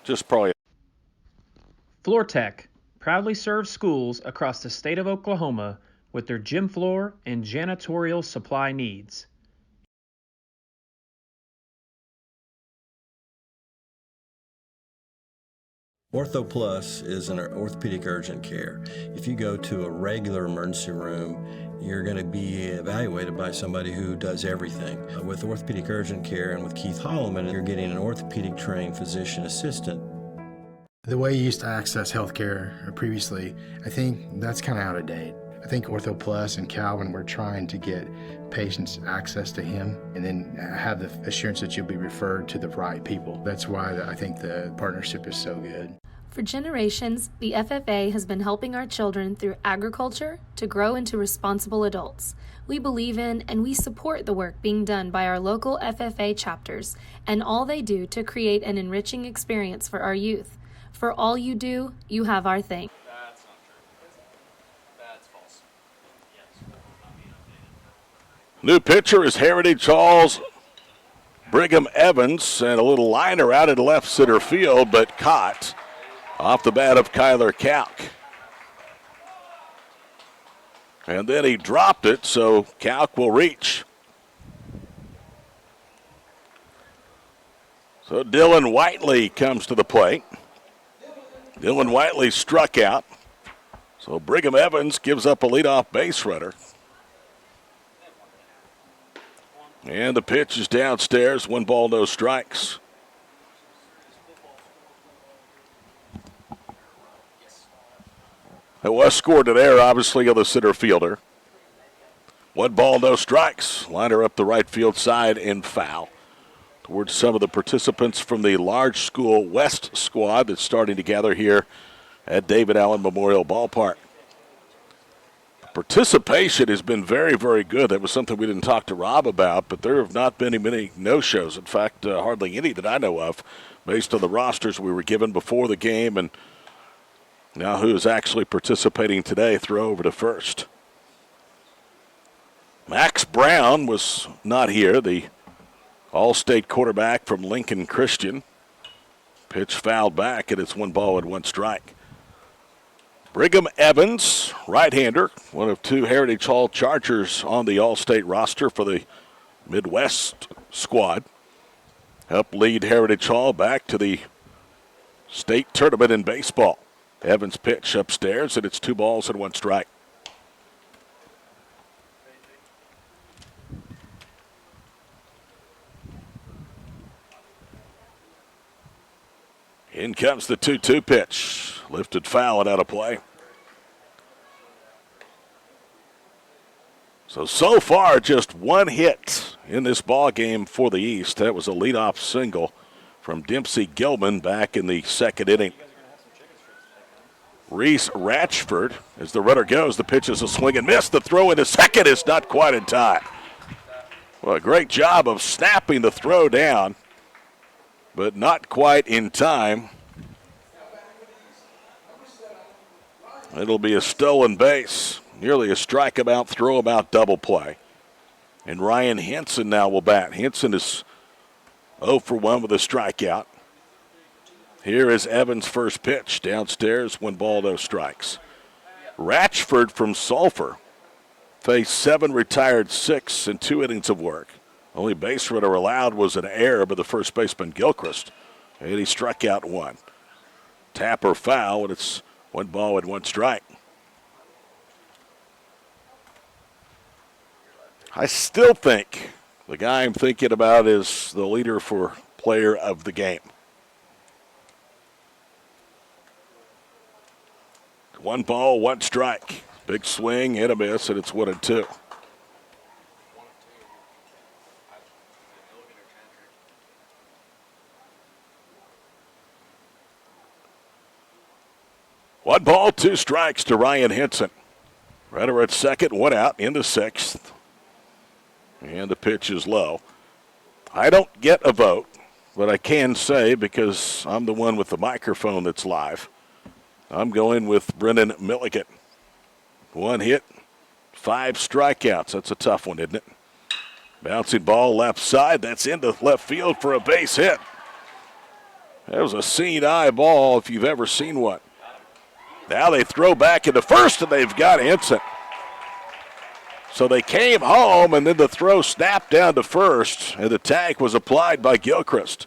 Just probably. FloorTech proudly serves schools across the state of Oklahoma with their gym floor and janitorial supply needs. Ortho Plus is an orthopedic urgent care. If you go to a regular emergency room, you're going to be evaluated by somebody who does everything. With orthopedic urgent care and with Keith Holloman, you're getting an orthopedic trained physician assistant. The way you used to access healthcare previously, I think that's kind of out of date. I think Ortho Plus and Calvin were trying to get patients access to him and then have the assurance that you'll be referred to the right people. That's why I think the partnership is so good. For generations, the FFA has been helping our children through agriculture to grow into responsible adults. We believe in and we support the work being done by our local FFA chapters and all they do to create an enriching experience for our youth. For all you do, you have our thanks. That's not true. That's false. New pitcher is Heritage Hall's Brigham Evans, and a little liner out in left center field, but caught off the bat of Kyler Kalk. And then he dropped it, so Kalk will reach. So Dylan Whiteley comes to the plate. Dylan Whiteley struck out. So Brigham Evans gives up a leadoff base runner. And the pitch is downstairs. 1 ball, no strikes. It was scored to there, obviously, on the center fielder. 1 ball, no strikes. Liner up the right field side and foul towards some of the participants from the Large School West squad that's starting to gather here at David Allen Memorial Ballpark. Participation has been very, very good. That was something we didn't talk to Rob about, but there have not been many no-shows. In fact, hardly any that I know of, based on the rosters we were given before the game and now who is actually participating today. Throw over to first. Max Brown was not here, the All-State quarterback from Lincoln Christian. Pitch fouled back, and it's 1 ball and 1 strike. Brigham Evans, right-hander, one of 2 Heritage Hall Chargers on the All-State roster for the Midwest squad. Helped lead Heritage Hall back to the state tournament in baseball. Evans pitch upstairs, and it's 2 balls and 1 strike. In comes the 2-2 pitch. Lifted foul and out of play. So far, just 1 hit in this ball game for the East. That was a leadoff single from Dempsey Gilman back in the 2nd inning. Reese Ratchford, as the runner goes, the pitch is a swing and miss. The throw into second is not quite in time. Well, a great job of snapping the throw down, but not quite in time. It'll be a stolen base, nearly a strikeout, throwabout double play. And Ryan Henson now will bat. Henson is 0 for 1 with a strikeout. Here is Evans' first pitch. Downstairs, 1 ball, no strikes. Ratchford from Sulphur faced 7, retired 6 in 2 innings of work. Only base runner allowed was an error by the first baseman Gilchrist, and he struck out 1. Tapper foul, and it's 1 ball and 1 strike. I still think the guy I'm thinking about is the leader for player of the game. 1 ball, 1 strike. Big swing and a miss, and it's 1-2. One ball, 2 strikes to Ryan Henson. Runner at second, 1 out in the 6th. And the pitch is low. I don't get a vote, but I can say, because I'm the one with the microphone that's live, I'm going with Brennan Milligan. 1 hit, 5 strikeouts. That's a tough one, isn't it? Bouncing ball left side. That's into left field for a base hit. That was a seeing-eye ball if you've ever seen one. Now they throw back into first, and they've got Henson. So they came home, and then the throw snapped down to first, and the tag was applied by Gilchrist.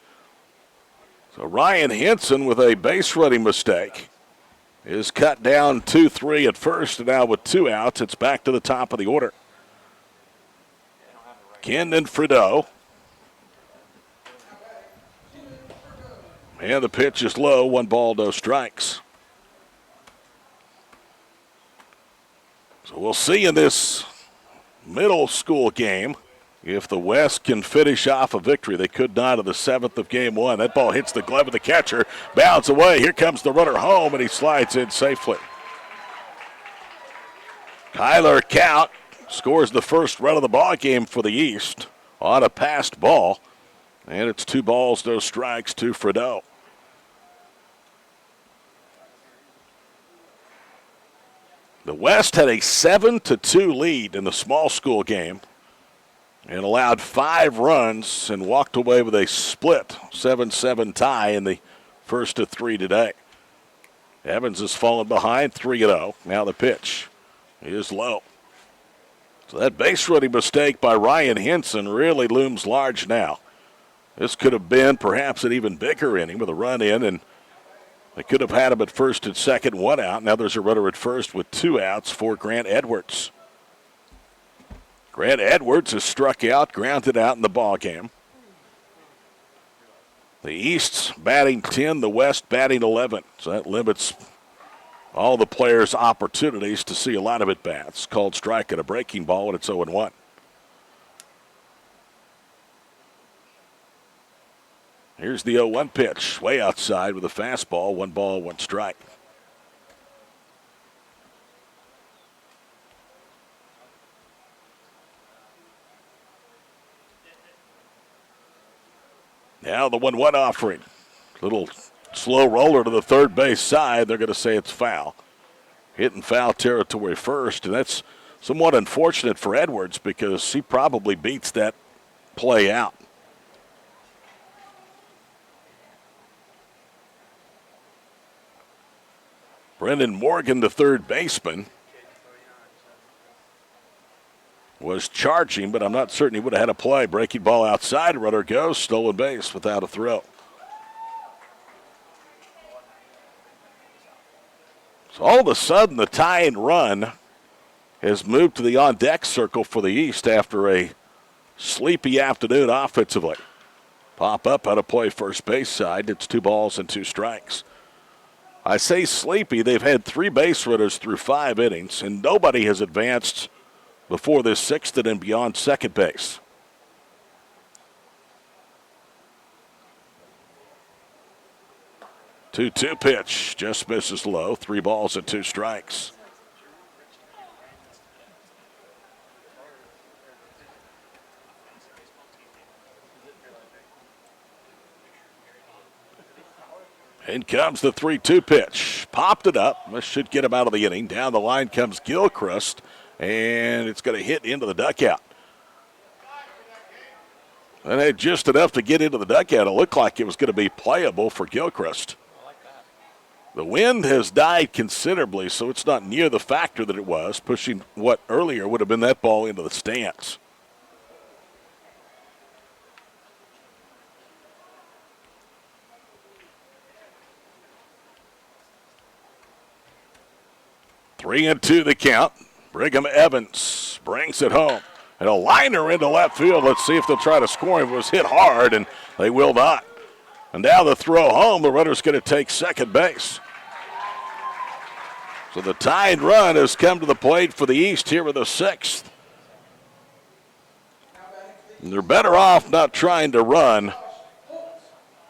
So Ryan Henson, with a base running mistake, is cut down 2-3 at first, and now with 2 outs, it's back to the top of the order. Kendon Frideau. And the pitch is low, 1 ball, no strikes. So we'll see in this middle school game if the West can finish off a victory. They could not in the 7th of game 1. That ball hits the glove of the catcher, bounds away. Here comes the runner home, and he slides in safely. Kyler Count scores the first run of the ball game for the East on a passed ball. And it's 2 balls, no strikes to Fredeau. The West had a 7-2 lead in the small school game and allowed 5 runs and walked away with a split 7-7 tie in the first of 3 today. Evans has fallen behind 3-0. Now the pitch is low. So that base running mistake by Ryan Henson really looms large now. This could have been perhaps an even bigger inning with a run in, and they could have had him at first and second, 1 out. Now there's a runner at first with 2 outs for Grant Edwards. Grant Edwards has struck out, grounded out in the ball game. The East's batting 10, the West batting 11. So that limits all the players' opportunities to see a lot of at-bats. Called strike at a breaking ball, and it's 0-1. Here's the 0-1 pitch, way outside with a fastball, 1 ball, 1 strike. Now the 1-1 offering. Little slow roller to the third base side. They're going to say it's foul. Hitting foul territory first, and that's somewhat unfortunate for Edwards because he probably beats that play out. Brendan Morgan, the third baseman, was charging, but I'm not certain he would have had a play. Breaking ball outside, runner goes, stolen base without a throw. So all of a sudden, the tying run has moved to the on-deck circle for the East after a sleepy afternoon offensively. Pop up out of play first base side. It's 2 balls and 2 strikes. I say sleepy. They've had 3 base runners through 5 innings, and nobody has advanced before this 6th and beyond second base. Two-two pitch, just misses low. 3 balls and 2 strikes. In comes the 3-2 pitch. Popped it up. This should get him out of the inning. Down the line comes Gilchrist, and it's going to hit into the dugout. And had just enough to get into the dugout. It looked like it was going to be playable for Gilchrist. The wind has died considerably, so it's not near the factor that it was, pushing what earlier would have been that ball into the stands. Three and 2 the count. Brigham Evans brings it home. And a liner into left field. Let's see if they'll try to score him. It was hit hard, and they will not. And now the throw home. The runner's going to take second base. So the tying run has come to the plate for the East here in the 6th. And they're better off not trying to run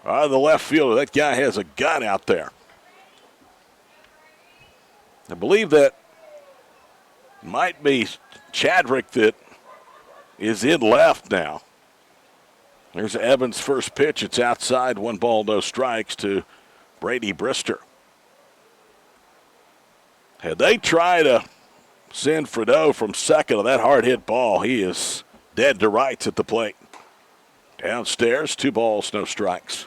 out of the left fielder. That guy has a gun out there. I believe that might be Chadrick that is in left now. There's Evans' first pitch. It's outside, 1 ball, no strikes to Brady Brister. Had they tried to send Fredeau from second on that hard hit ball, he is dead to rights at the plate. Downstairs, 2 balls, no strikes.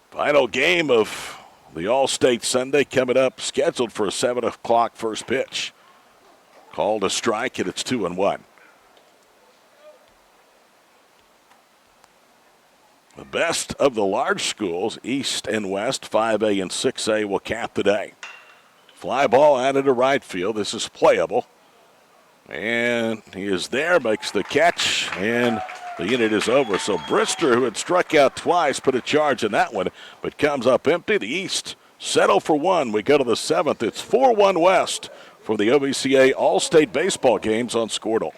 Final game of the All-State Sunday coming up, scheduled for a 7 o'clock first pitch. Called a strike, and it's 2-1. The best of the large schools, East and West, 5A and 6A, will cap the day. Fly ball out into right field. This is playable. And he is there, makes the catch, and The inning is over. So Brister, who had struck out twice, put a charge in that one, but comes up empty. The East settle for one. We go to the 7th. It's 4-1 West for the OVCA All-State Baseball games on Squirtle.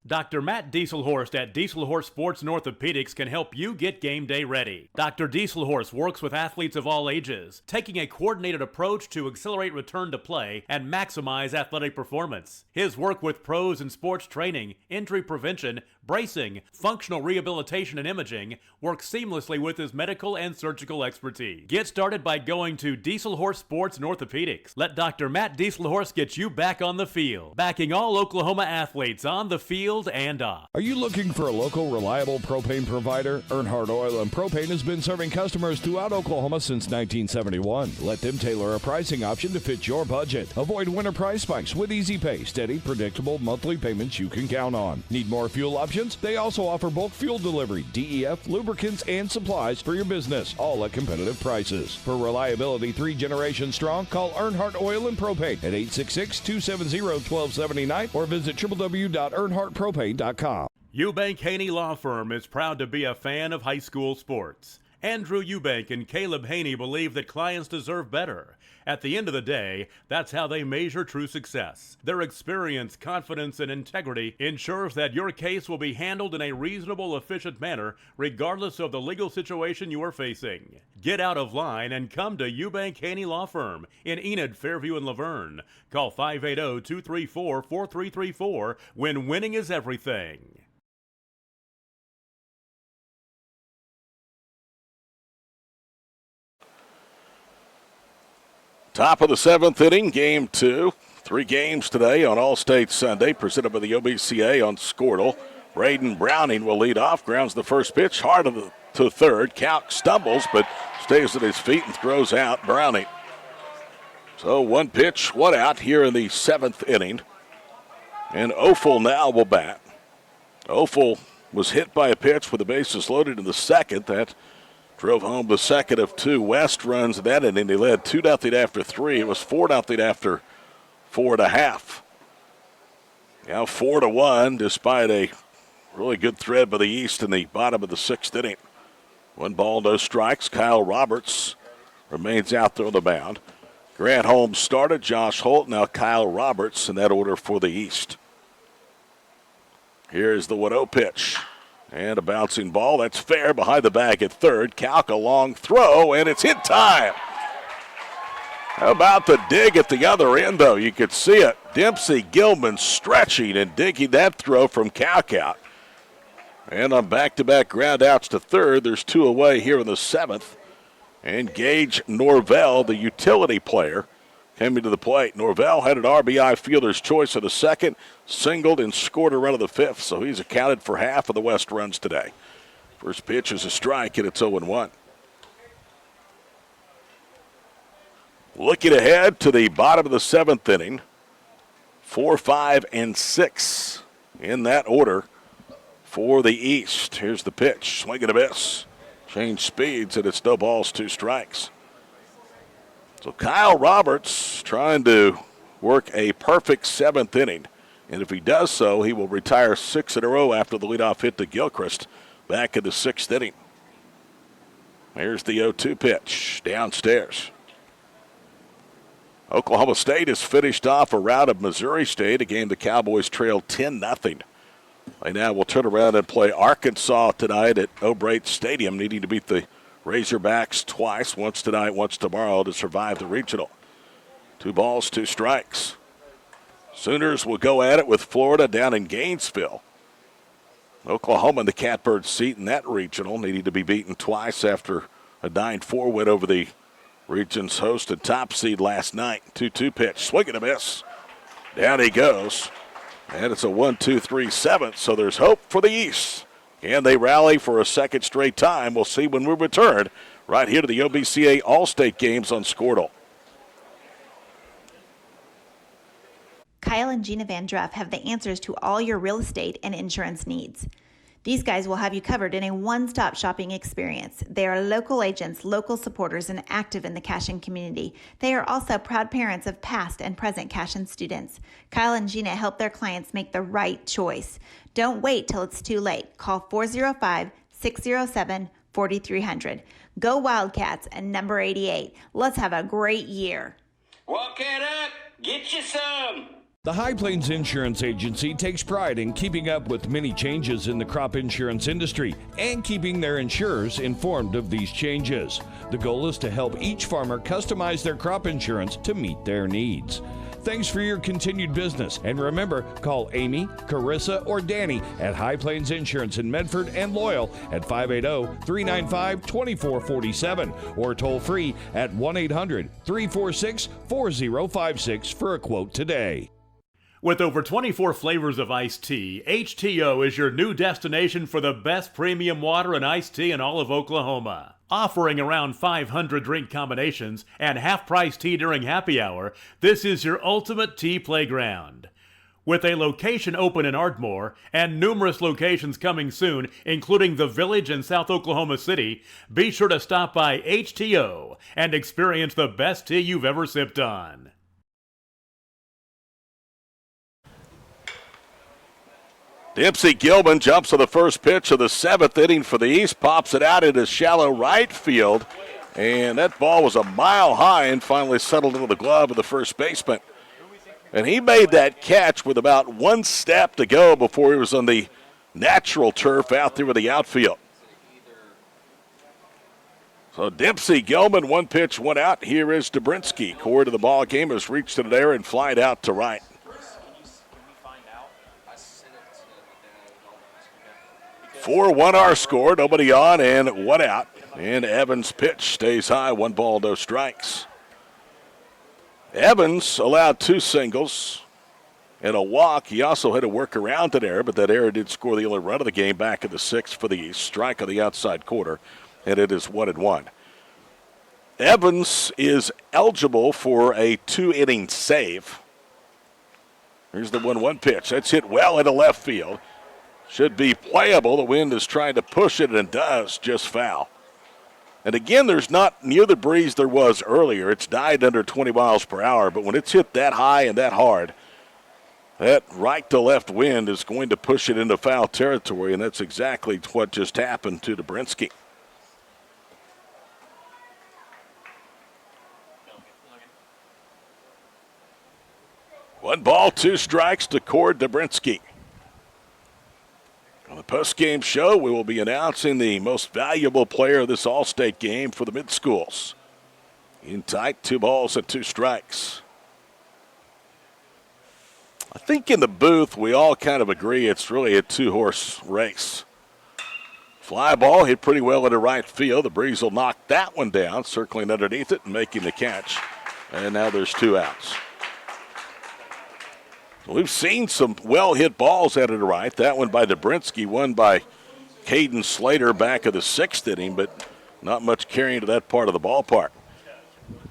Dr. Matt Dieselhorst at Dieselhorst Sports and Orthopedics can help you get game day ready. Dr. Dieselhorst works with athletes of all ages, taking a coordinated approach to accelerate return to play and maximize athletic performance. His work with pros in sports training, injury prevention, bracing, functional rehabilitation, and imaging works seamlessly with his medical and surgical expertise. Get started by going to Dieselhorst Sports and Orthopedics. Let Dr. Matt Dieselhorst get you back on the field, backing all Oklahoma athletes on the field and off. Are you looking for a local, reliable propane provider? Earnhardt Oil and Propane has been serving customers throughout Oklahoma since 1971. Let them tailor a pricing option to fit your budget. Avoid winter price spikes with easy pay, steady, predictable monthly payments you can count on. Need more fuel options? They also offer bulk fuel delivery, DEF, lubricants, and supplies for your business, all at competitive prices. For reliability 3 generations strong, call Earnhardt Oil and Propane at 866-270-1279 or visit www.earnhardtpropane.com. Eubank Haney Law Firm is proud to be a fan of high school sports. Andrew Eubank and Caleb Haney believe that clients deserve better. At the end of the day, that's how they measure true success. Their experience, confidence, and integrity ensures that your case will be handled in a reasonable, efficient manner, regardless of the legal situation you are facing. Get out of line and come to Eubank Haney Law Firm in Enid, Fairview, and Laverne. Call 580-234-4334 when winning is everything. Top of the 7th inning, game 2. 3 games today on All-State Sunday, presented by the OBCA on Squirtle. Braden Browning will lead off, grounds the first pitch, hard to third. Calc stumbles, but stays at his feet and throws out Browning. So 1 pitch, 1 out here in the 7th inning. And Ophel now will bat. Ophel was hit by a pitch with the bases loaded in the 2nd. That drove home the 2nd of 2. West runs that inning. They led 2-0 after 3. It was 4-0 after 4.5. Now 4-1, despite a really good thread by the East in the bottom of the 6th inning. 1 ball, no strikes. Kyle Roberts remains out there on the mound. Grant Holmes started. Josh Holt, now Kyle Roberts in that order for the East. Here's the 1-0 pitch. And a bouncing ball. That's fair behind the bag at third. Calc a long throw, and it's hit time. How about the dig at the other end, though? You could see it. Dempsey Gilman stretching and digging that throw from Calc out. And on back-to-back ground outs to third, there's 2 away here in the 7th. And Gage Norvell, the utility player, coming to the plate. Norvell had an RBI fielder's choice of the 2nd, singled and scored a run of the 5th, so he's accounted for half of the West runs today. First pitch is a strike, and it's 0-1. Looking ahead to the bottom of the 7th inning, 4, 5, and 6 in that order for the East. Here's the pitch, swing and a miss. Change speeds, and it's no balls, 2 strikes. So Kyle Roberts trying to work a perfect 7th inning. And if he does so, he will retire 6 in a row after the leadoff hit to Gilchrist back in the 6th inning. Here's the 0-2 pitch downstairs. Oklahoma State has finished off a rout of Missouri State, a game the Cowboys trailed 10-0. They now will turn around and play Arkansas tonight at O'Brate Stadium, needing to beat the Razorbacks twice, once tonight, once tomorrow, to survive the regional. 2 balls, 2 strikes. Sooners will go at it with Florida down in Gainesville. Oklahoma in the catbird seat in that regional, needing to be beaten twice after a 9-4 win over the region's host and top seed last night. 2-2 pitch, swing and a miss. Down he goes. And it's a 1-2-3-7, so there's hope for the East. Can they rally for a 2nd straight time? We'll see when we return right here to the OBCA All-State Games on Squirtle. Kyle and Gina Van Druff have the answers to all your real estate and insurance needs. These guys will have you covered in a one-stop shopping experience. They are local agents, local supporters, and active in the Cashion community. They are also proud parents of past and present Cashion students. Kyle and Gina help their clients make the right choice. Don't wait till it's too late. Call 405-607-4300. Go Wildcats and number 88. Let's have a great year. Walk it up, get you some. The High Plains Insurance Agency takes pride in keeping up with many changes in the crop insurance industry and keeping their insurers informed of these changes. The goal is to help each farmer customize their crop insurance to meet their needs. Thanks for your continued business. And remember, call Amy, Carissa, or Danny at High Plains Insurance in Medford and Loyal at 580-395-2447 or toll free at 1-800-346-4056 for a quote today. With over 24 flavors of iced tea, HTO is your new destination for the best premium water and iced tea in all of Oklahoma. Offering around 500 drink combinations and half-price tea during happy hour, this is your ultimate tea playground. With a location open in Ardmore and numerous locations coming soon, including the Village in South Oklahoma City, be sure to stop by HTO and experience the best tea you've ever sipped on. Dempsey Gilman jumps to the first pitch of the seventh inning for the East, pops it out into shallow right field, and that ball was a mile high and finally settled into the glove of the first baseman. And he made that catch with about one step to go before he was on the natural turf out there with the outfield. So Dempsey Gilman, one pitch, one out. Here is Dobrinsky. Core to the ball game has reached it there and flied out to right. 4-1 our score, nobody on and one out. And Evans' pitch stays high, 1 ball, no strikes. Evans allowed 2 singles and a walk. He also had to work around an error, but that error did score the only run of the game back in the 6th for the East. Strike on the outside corner, and it is 1-1. Evans is eligible for a 2-inning save. Here's the 1-1 pitch. That's hit well into left field. Should be playable. The wind is trying to push it and does, just foul. And again, there's not near the breeze there was earlier. It's died under 20 miles per hour, but when it's hit that high and that hard, that right to left wind is going to push it into foul territory, and that's exactly what just happened to Dobrinsky. One ball, 2 strikes to Cord Dobrinsky. On the post-game show, we will be announcing the most valuable player of this All-State game for the mid-schools. In tight, 2 balls and 2 strikes. I think in the booth we all kind of agree it's really a 2-horse race. Fly ball hit pretty well into right field. The breeze will knock that one down, circling underneath it and making the catch. And now there's 2 outs. We've seen some well-hit balls out of the right. That one by Dobrinsky, one by Caden Slater back of the 6th inning, but not much carrying to that part of the ballpark.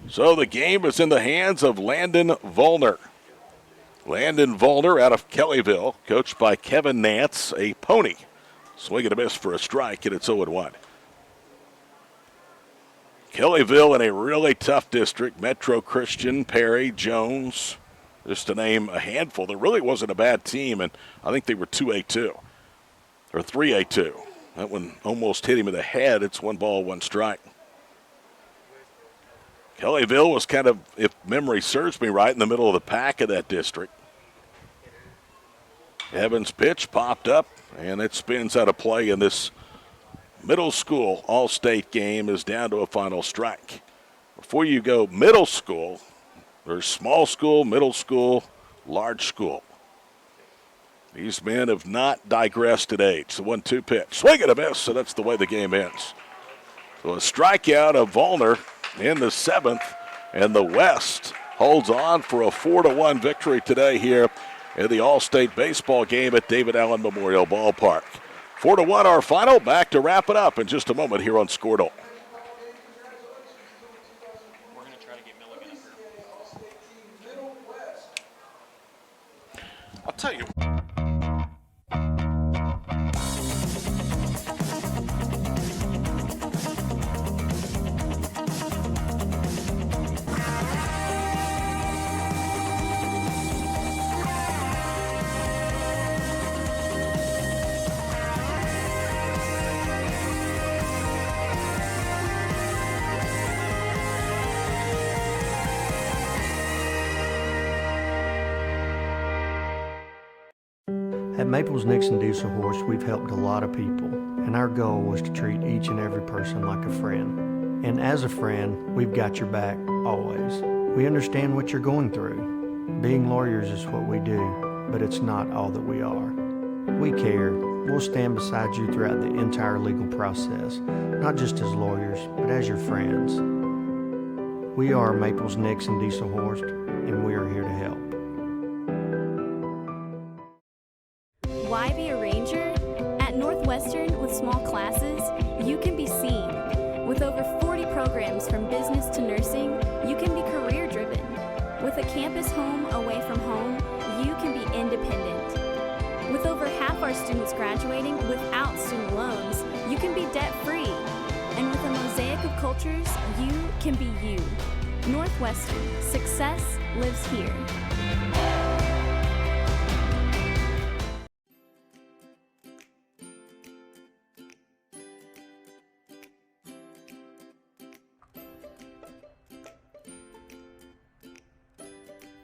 So the game is in the hands of Landon Vollner. Landon Vollner out of Kellyville, coached by Kevin Nance, a pony. Swing and a miss for a strike, and it's 0-1. Kellyville in a really tough district. Metro Christian, Perry, Jones. Just to name a handful, there really wasn't a bad team, and I think they were 2-A-2 or 3-A-2. That one almost hit him in the head. It's 1 ball, 1 strike. Kellyville was kind of, if memory serves me right, in the middle of the pack of that district. Evans' pitch popped up, and it spins out of play in this middle school all-state game is down to a final strike. Before you go middle school, there's small school, middle school, large school. These men have not digressed at age. The 1-2 pitch. Swing and a miss, so that's the way the game ends. So a strikeout of Vollner in the 7th, and the West holds on for a 4-1 victory today here in the All-State baseball game at David Allen Memorial Ballpark. 4-1 our final. Back to wrap it up in just a moment here on Squirtle. I'll tell you. At Maples Nixon Diesel Horse, we've helped a lot of people, and our goal was to treat each and every person like a friend. And as a friend, we've got your back always. We understand what you're going through. Being lawyers is what we do, but it's not all that we are. We care. We'll stand beside you throughout the entire legal process, not just as lawyers, but as your friends. We are Maples Nixon Diesel Horse, and we are here to help. Why be a ranger? At Northwestern, with small classes, you can be seen. With over 40 programs from business to nursing, you can be career driven. With a campus home away from home, you can be independent. With over half our students graduating without student loans, you can be debt free. And with a mosaic of cultures, you can be you. Northwestern, success lives here.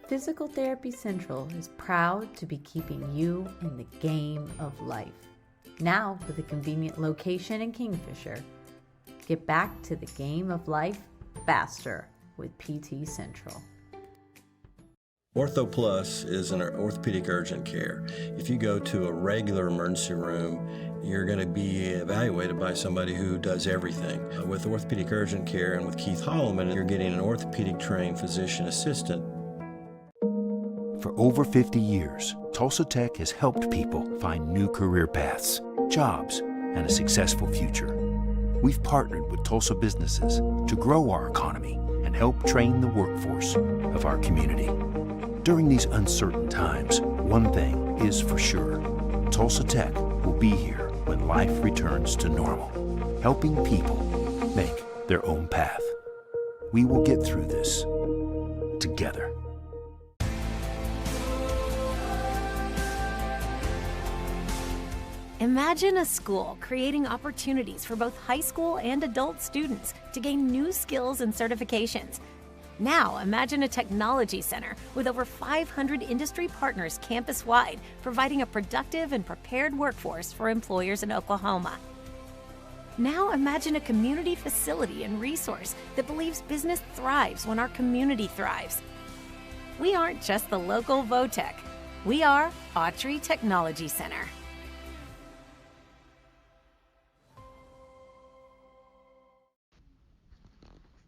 Physical Therapy Central is proud to be keeping you in the game of life. Now with a convenient location in Kingfisher. Get back to the game of life faster with PT Central. Ortho Plus is an orthopedic urgent care. If you go to a regular emergency room, you're going to be evaluated by somebody who does everything. With orthopedic urgent care and with Keith Holloman, you're getting an orthopedic trained physician assistant. For over 50 years, Tulsa Tech has helped people find new career paths, jobs, and a successful future. We've partnered with Tulsa businesses to grow our economy and help train the workforce of our community. During these uncertain times, one thing is for sure. Tulsa Tech will be here when life returns to normal, helping people make their own path. We will get through this together. Imagine a school creating opportunities for both high school and adult students to gain new skills and certifications. Now imagine a technology center with over 500 industry partners campus-wide, providing a productive and prepared workforce for employers in Oklahoma. Now imagine a community facility and resource that believes business thrives when our community thrives. We aren't just the local Votech. We are Autry Technology Center.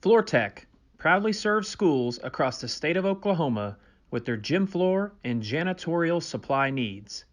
FloorTech proudly serves schools across the state of Oklahoma with their gym floor and janitorial supply needs.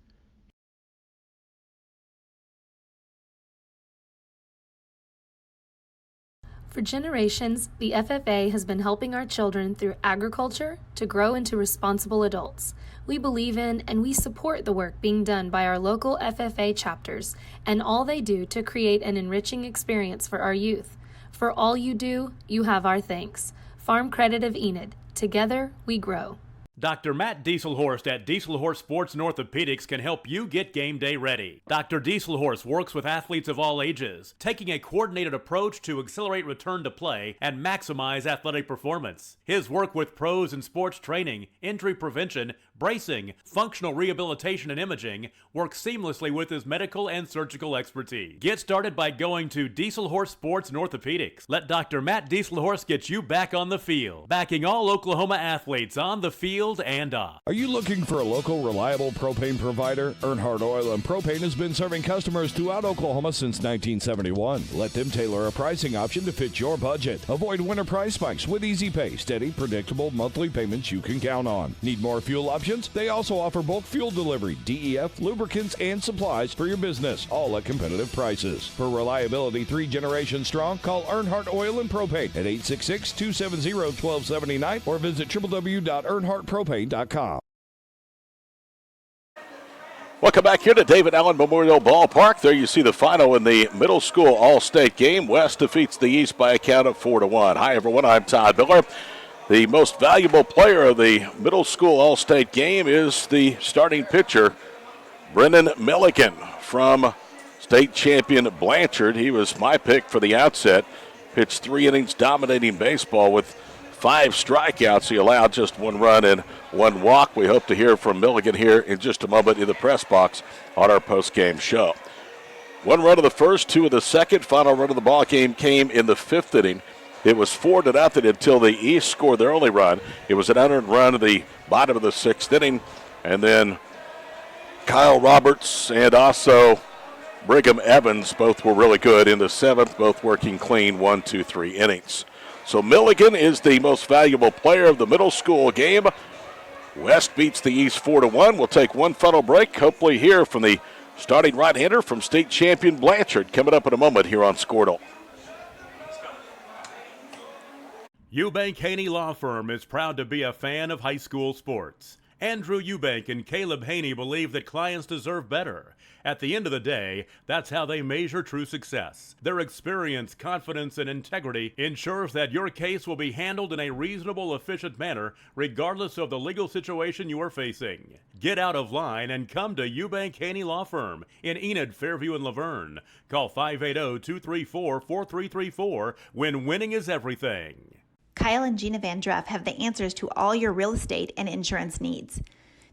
For generations, the FFA has been helping our children through agriculture to grow into responsible adults. We believe in and we support the work being done by our local FFA chapters and all they do to create an enriching experience for our youth. For all you do, you have our thanks. Farm Credit of Enid. Together, we grow. Dr. Matt Dieselhorst at Dieselhorst Sports and Orthopedics can help you get game day ready. Dr. Dieselhorst works with athletes of all ages, taking a coordinated approach to accelerate return to play and maximize athletic performance. His work with pros in sports training, injury prevention, bracing, functional rehabilitation, and imaging works seamlessly with his medical and surgical expertise. Get started by going to Dieselhorst Sports and Orthopedics. Let Dr. Matt Dieselhorst get you back on the field, backing all Oklahoma athletes on the field and off. Are you looking for a local, reliable propane provider? Earnhardt Oil and Propane has been serving customers throughout Oklahoma since 1971. Let them tailor a pricing option to fit your budget. Avoid winter price spikes with easy pay, steady, predictable monthly payments you can count on. Need more fuel options? They also offer bulk fuel delivery, DEF, lubricants, and supplies for your business, all at competitive prices. For reliability 3 generations strong, call Earnhardt Oil and Propane at 866-270-1279 or visit www.earnhardtpropane.com. Welcome back here to David Allen Memorial Ballpark. There you see the final in the middle school all-state game. West defeats the East by a count of 4-1. Hi, everyone. I'm Todd Miller. The most valuable player of the middle school all-state game is the starting pitcher, Brendan Milliken from state champion Blanchard. He was my pick for the outset. Pitched 3 innings dominating baseball with 5 strikeouts. He allowed just 1 run and 1 walk. We hope to hear from Milligan here in just a moment in the press box on our post-game show. 1 run of the first, 2 of the second. Final run of the ball game came in the 5th inning. It was 4-0 until the East scored their only run. It was an unearned run at the bottom of the 6th inning. And then Kyle Roberts and also Brigham Evans both were really good in the 7th, both working clean 1, 2, 3 innings. So Milligan is the most valuable player of the middle school game. West beats the East 4-1. We'll take one final break. Hopefully hear from the starting right-hander from state champion Blanchard coming up in a moment here on Squirtle. Eubank Haney Law Firm is proud to be a fan of high school sports. Andrew Eubank and Caleb Haney believe that clients deserve better. At the end of the day, that's how they measure true success. Their experience, confidence, and integrity ensures that your case will be handled in a reasonable, efficient manner, regardless of the legal situation you are facing. Get out of line and come to Eubank Haney Law Firm in Enid, Fairview, and Laverne. Call 580-234-4334 when winning is everything. Kyle and Gina Van Druff have the answers to all your real estate and insurance needs.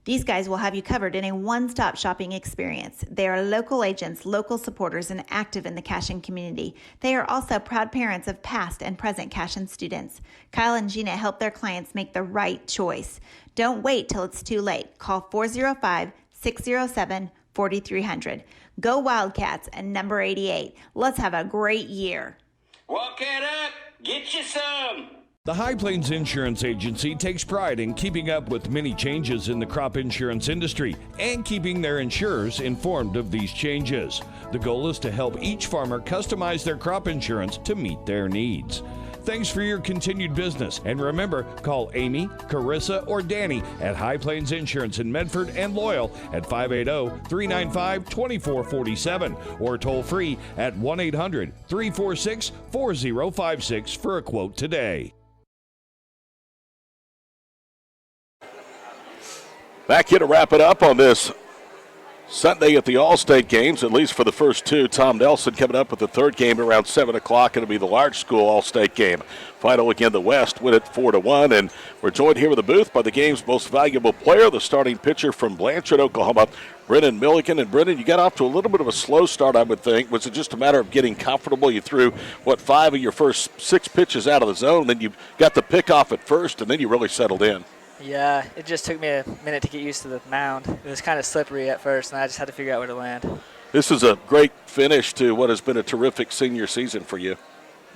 These guys will have you covered in a one-stop shopping experience. They are local agents, local supporters, and active in the Cashin community. They are also proud parents of past and present Cashin students. Kyle and Gina help their clients make the right choice. Don't wait till it's too late. Call 405-607-4300. Go Wildcats and number 88. Let's have a great year. Walk it up, get you some. The High Plains Insurance Agency takes pride in keeping up with many changes in the crop insurance industry and keeping their insurers informed of these changes. The goal is to help each farmer customize their crop insurance to meet their needs. Thanks for your continued business. And remember, call Amy, Carissa, or Danny at High Plains Insurance in Medford and Loyal at 580-395-2447 or toll free at 1-800-346-4056 for a quote today. Back here to wrap it up on this Sunday at the All-State Games, at least for the first 2. Tom Nelson coming up with the 3rd game around 7 o'clock. It'll be the large school All-State game. Final again, the West win it 4-1. And we're joined here in the booth by the game's most valuable player, the starting pitcher from Blanchard, Oklahoma, Brennan Milligan. And Brennan, you got off to a little bit of a slow start, I would think. Was it just a matter of getting comfortable? You threw, 5 of your first 6 pitches out of the zone, then you got the pick off at first, and then you really settled in. Yeah, it just took me a minute to get used to the mound. It was kind of slippery at first, and I just had to figure out where to land. This is a great finish to what has been a terrific senior season for you.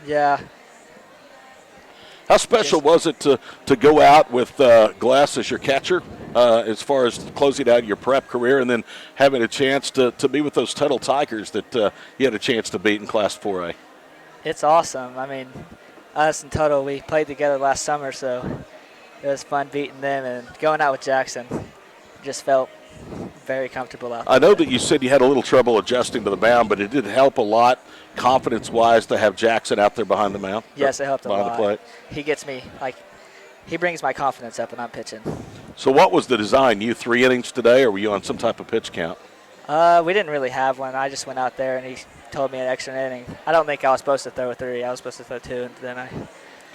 Yeah. How special was it to go out with Glass as your catcher as far as closing out your prep career and then having a chance to be with those Tuttle Tigers that you had a chance to beat in Class 4A? It's awesome. I mean, us and Tuttle, we played together last summer, so it was fun beating them, and going out with Jackson just felt very comfortable out there. I know that you said you had a little trouble adjusting to the mound, but it did help a lot confidence-wise to have Jackson out there behind the mound. Yes, it helped a lot. The plate. He gets me, he brings my confidence up when I'm pitching. So what was the design? You 3 innings today, or were you on some type of pitch count? We didn't really have one. I just went out there, and he told me an extra inning. I don't think I was supposed to throw 3. I was supposed to throw 2, and then I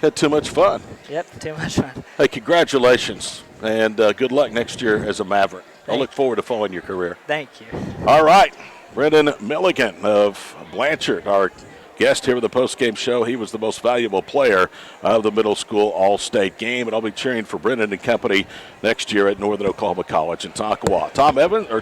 had too much fun. Yep, too much fun. Hey, congratulations, and good luck next year as a Maverick. I look forward to following your career. Thank you. All right, Brennan Milligan of Blanchard, our guest here with the postgame show. He was the most valuable player of the middle school all-state game, and I'll be cheering for Brennan and company next year at Northern Oklahoma College in Tonkawa.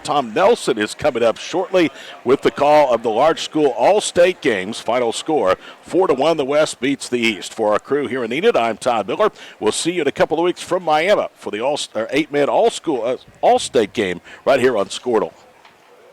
Tom Nelson is coming up shortly with the call of the large school all-state games. Final score 4-1. The West beats the East. For our crew here in Enid, I'm Todd Miller. We'll see you in a couple of weeks from Miami for the 8-man all-state game right here on Squirtle.